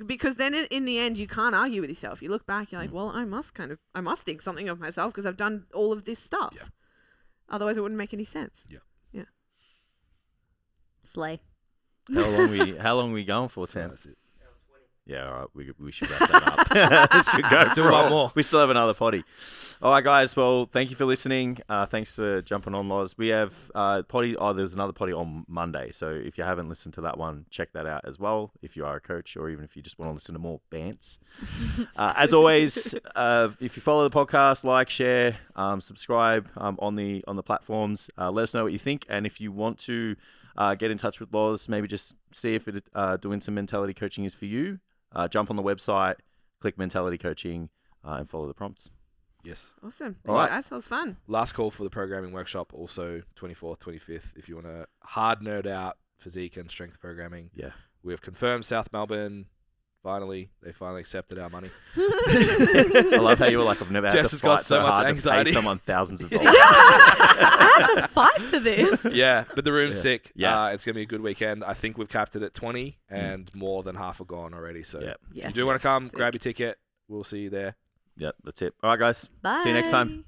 because then in the end, you can't argue with yourself. You look back, you're like, well, I must think something of myself because I've done all of this stuff. Yeah. Otherwise, it wouldn't make any sense. Yeah. Yeah. Slay. How long we going for, So Sam? that's it. Yeah, all right. We should wrap that up. This could go Still for one all- more. We still have another potty. All right, guys. Well, thank you for listening. Thanks for jumping on, Loz. We have potty. Oh, there's another potty on Monday. So if you haven't listened to that one, check that out as well. If you are a coach, or even if you just want to listen to more bants. As always, if you follow the podcast, like, share, subscribe on the platforms. Let us know what you think, and if you want to get in touch with Loz, maybe just see if doing some mentality coaching is for you. Jump on the website, click mentality coaching, and follow the prompts. Yes. Awesome. All right. That sounds fun. Last call for the programming workshop, also 24th, 25th. If you want to hard nerd out physique and strength programming, Yeah. we have confirmed South Melbourne. They finally accepted our money. I love how you were like, I've never had Jess to has fight got so much hard anxiety. to pay someone thousands of dollars. I had to fight for this. Yeah, but the room's sick. Yeah. It's going to be a good weekend. I think we've capped it at 20 and more than half are gone already. So Yeah. if you do want to come, grab your ticket. We'll see you there. Yep, that's it. All right, guys. Bye. See you next time.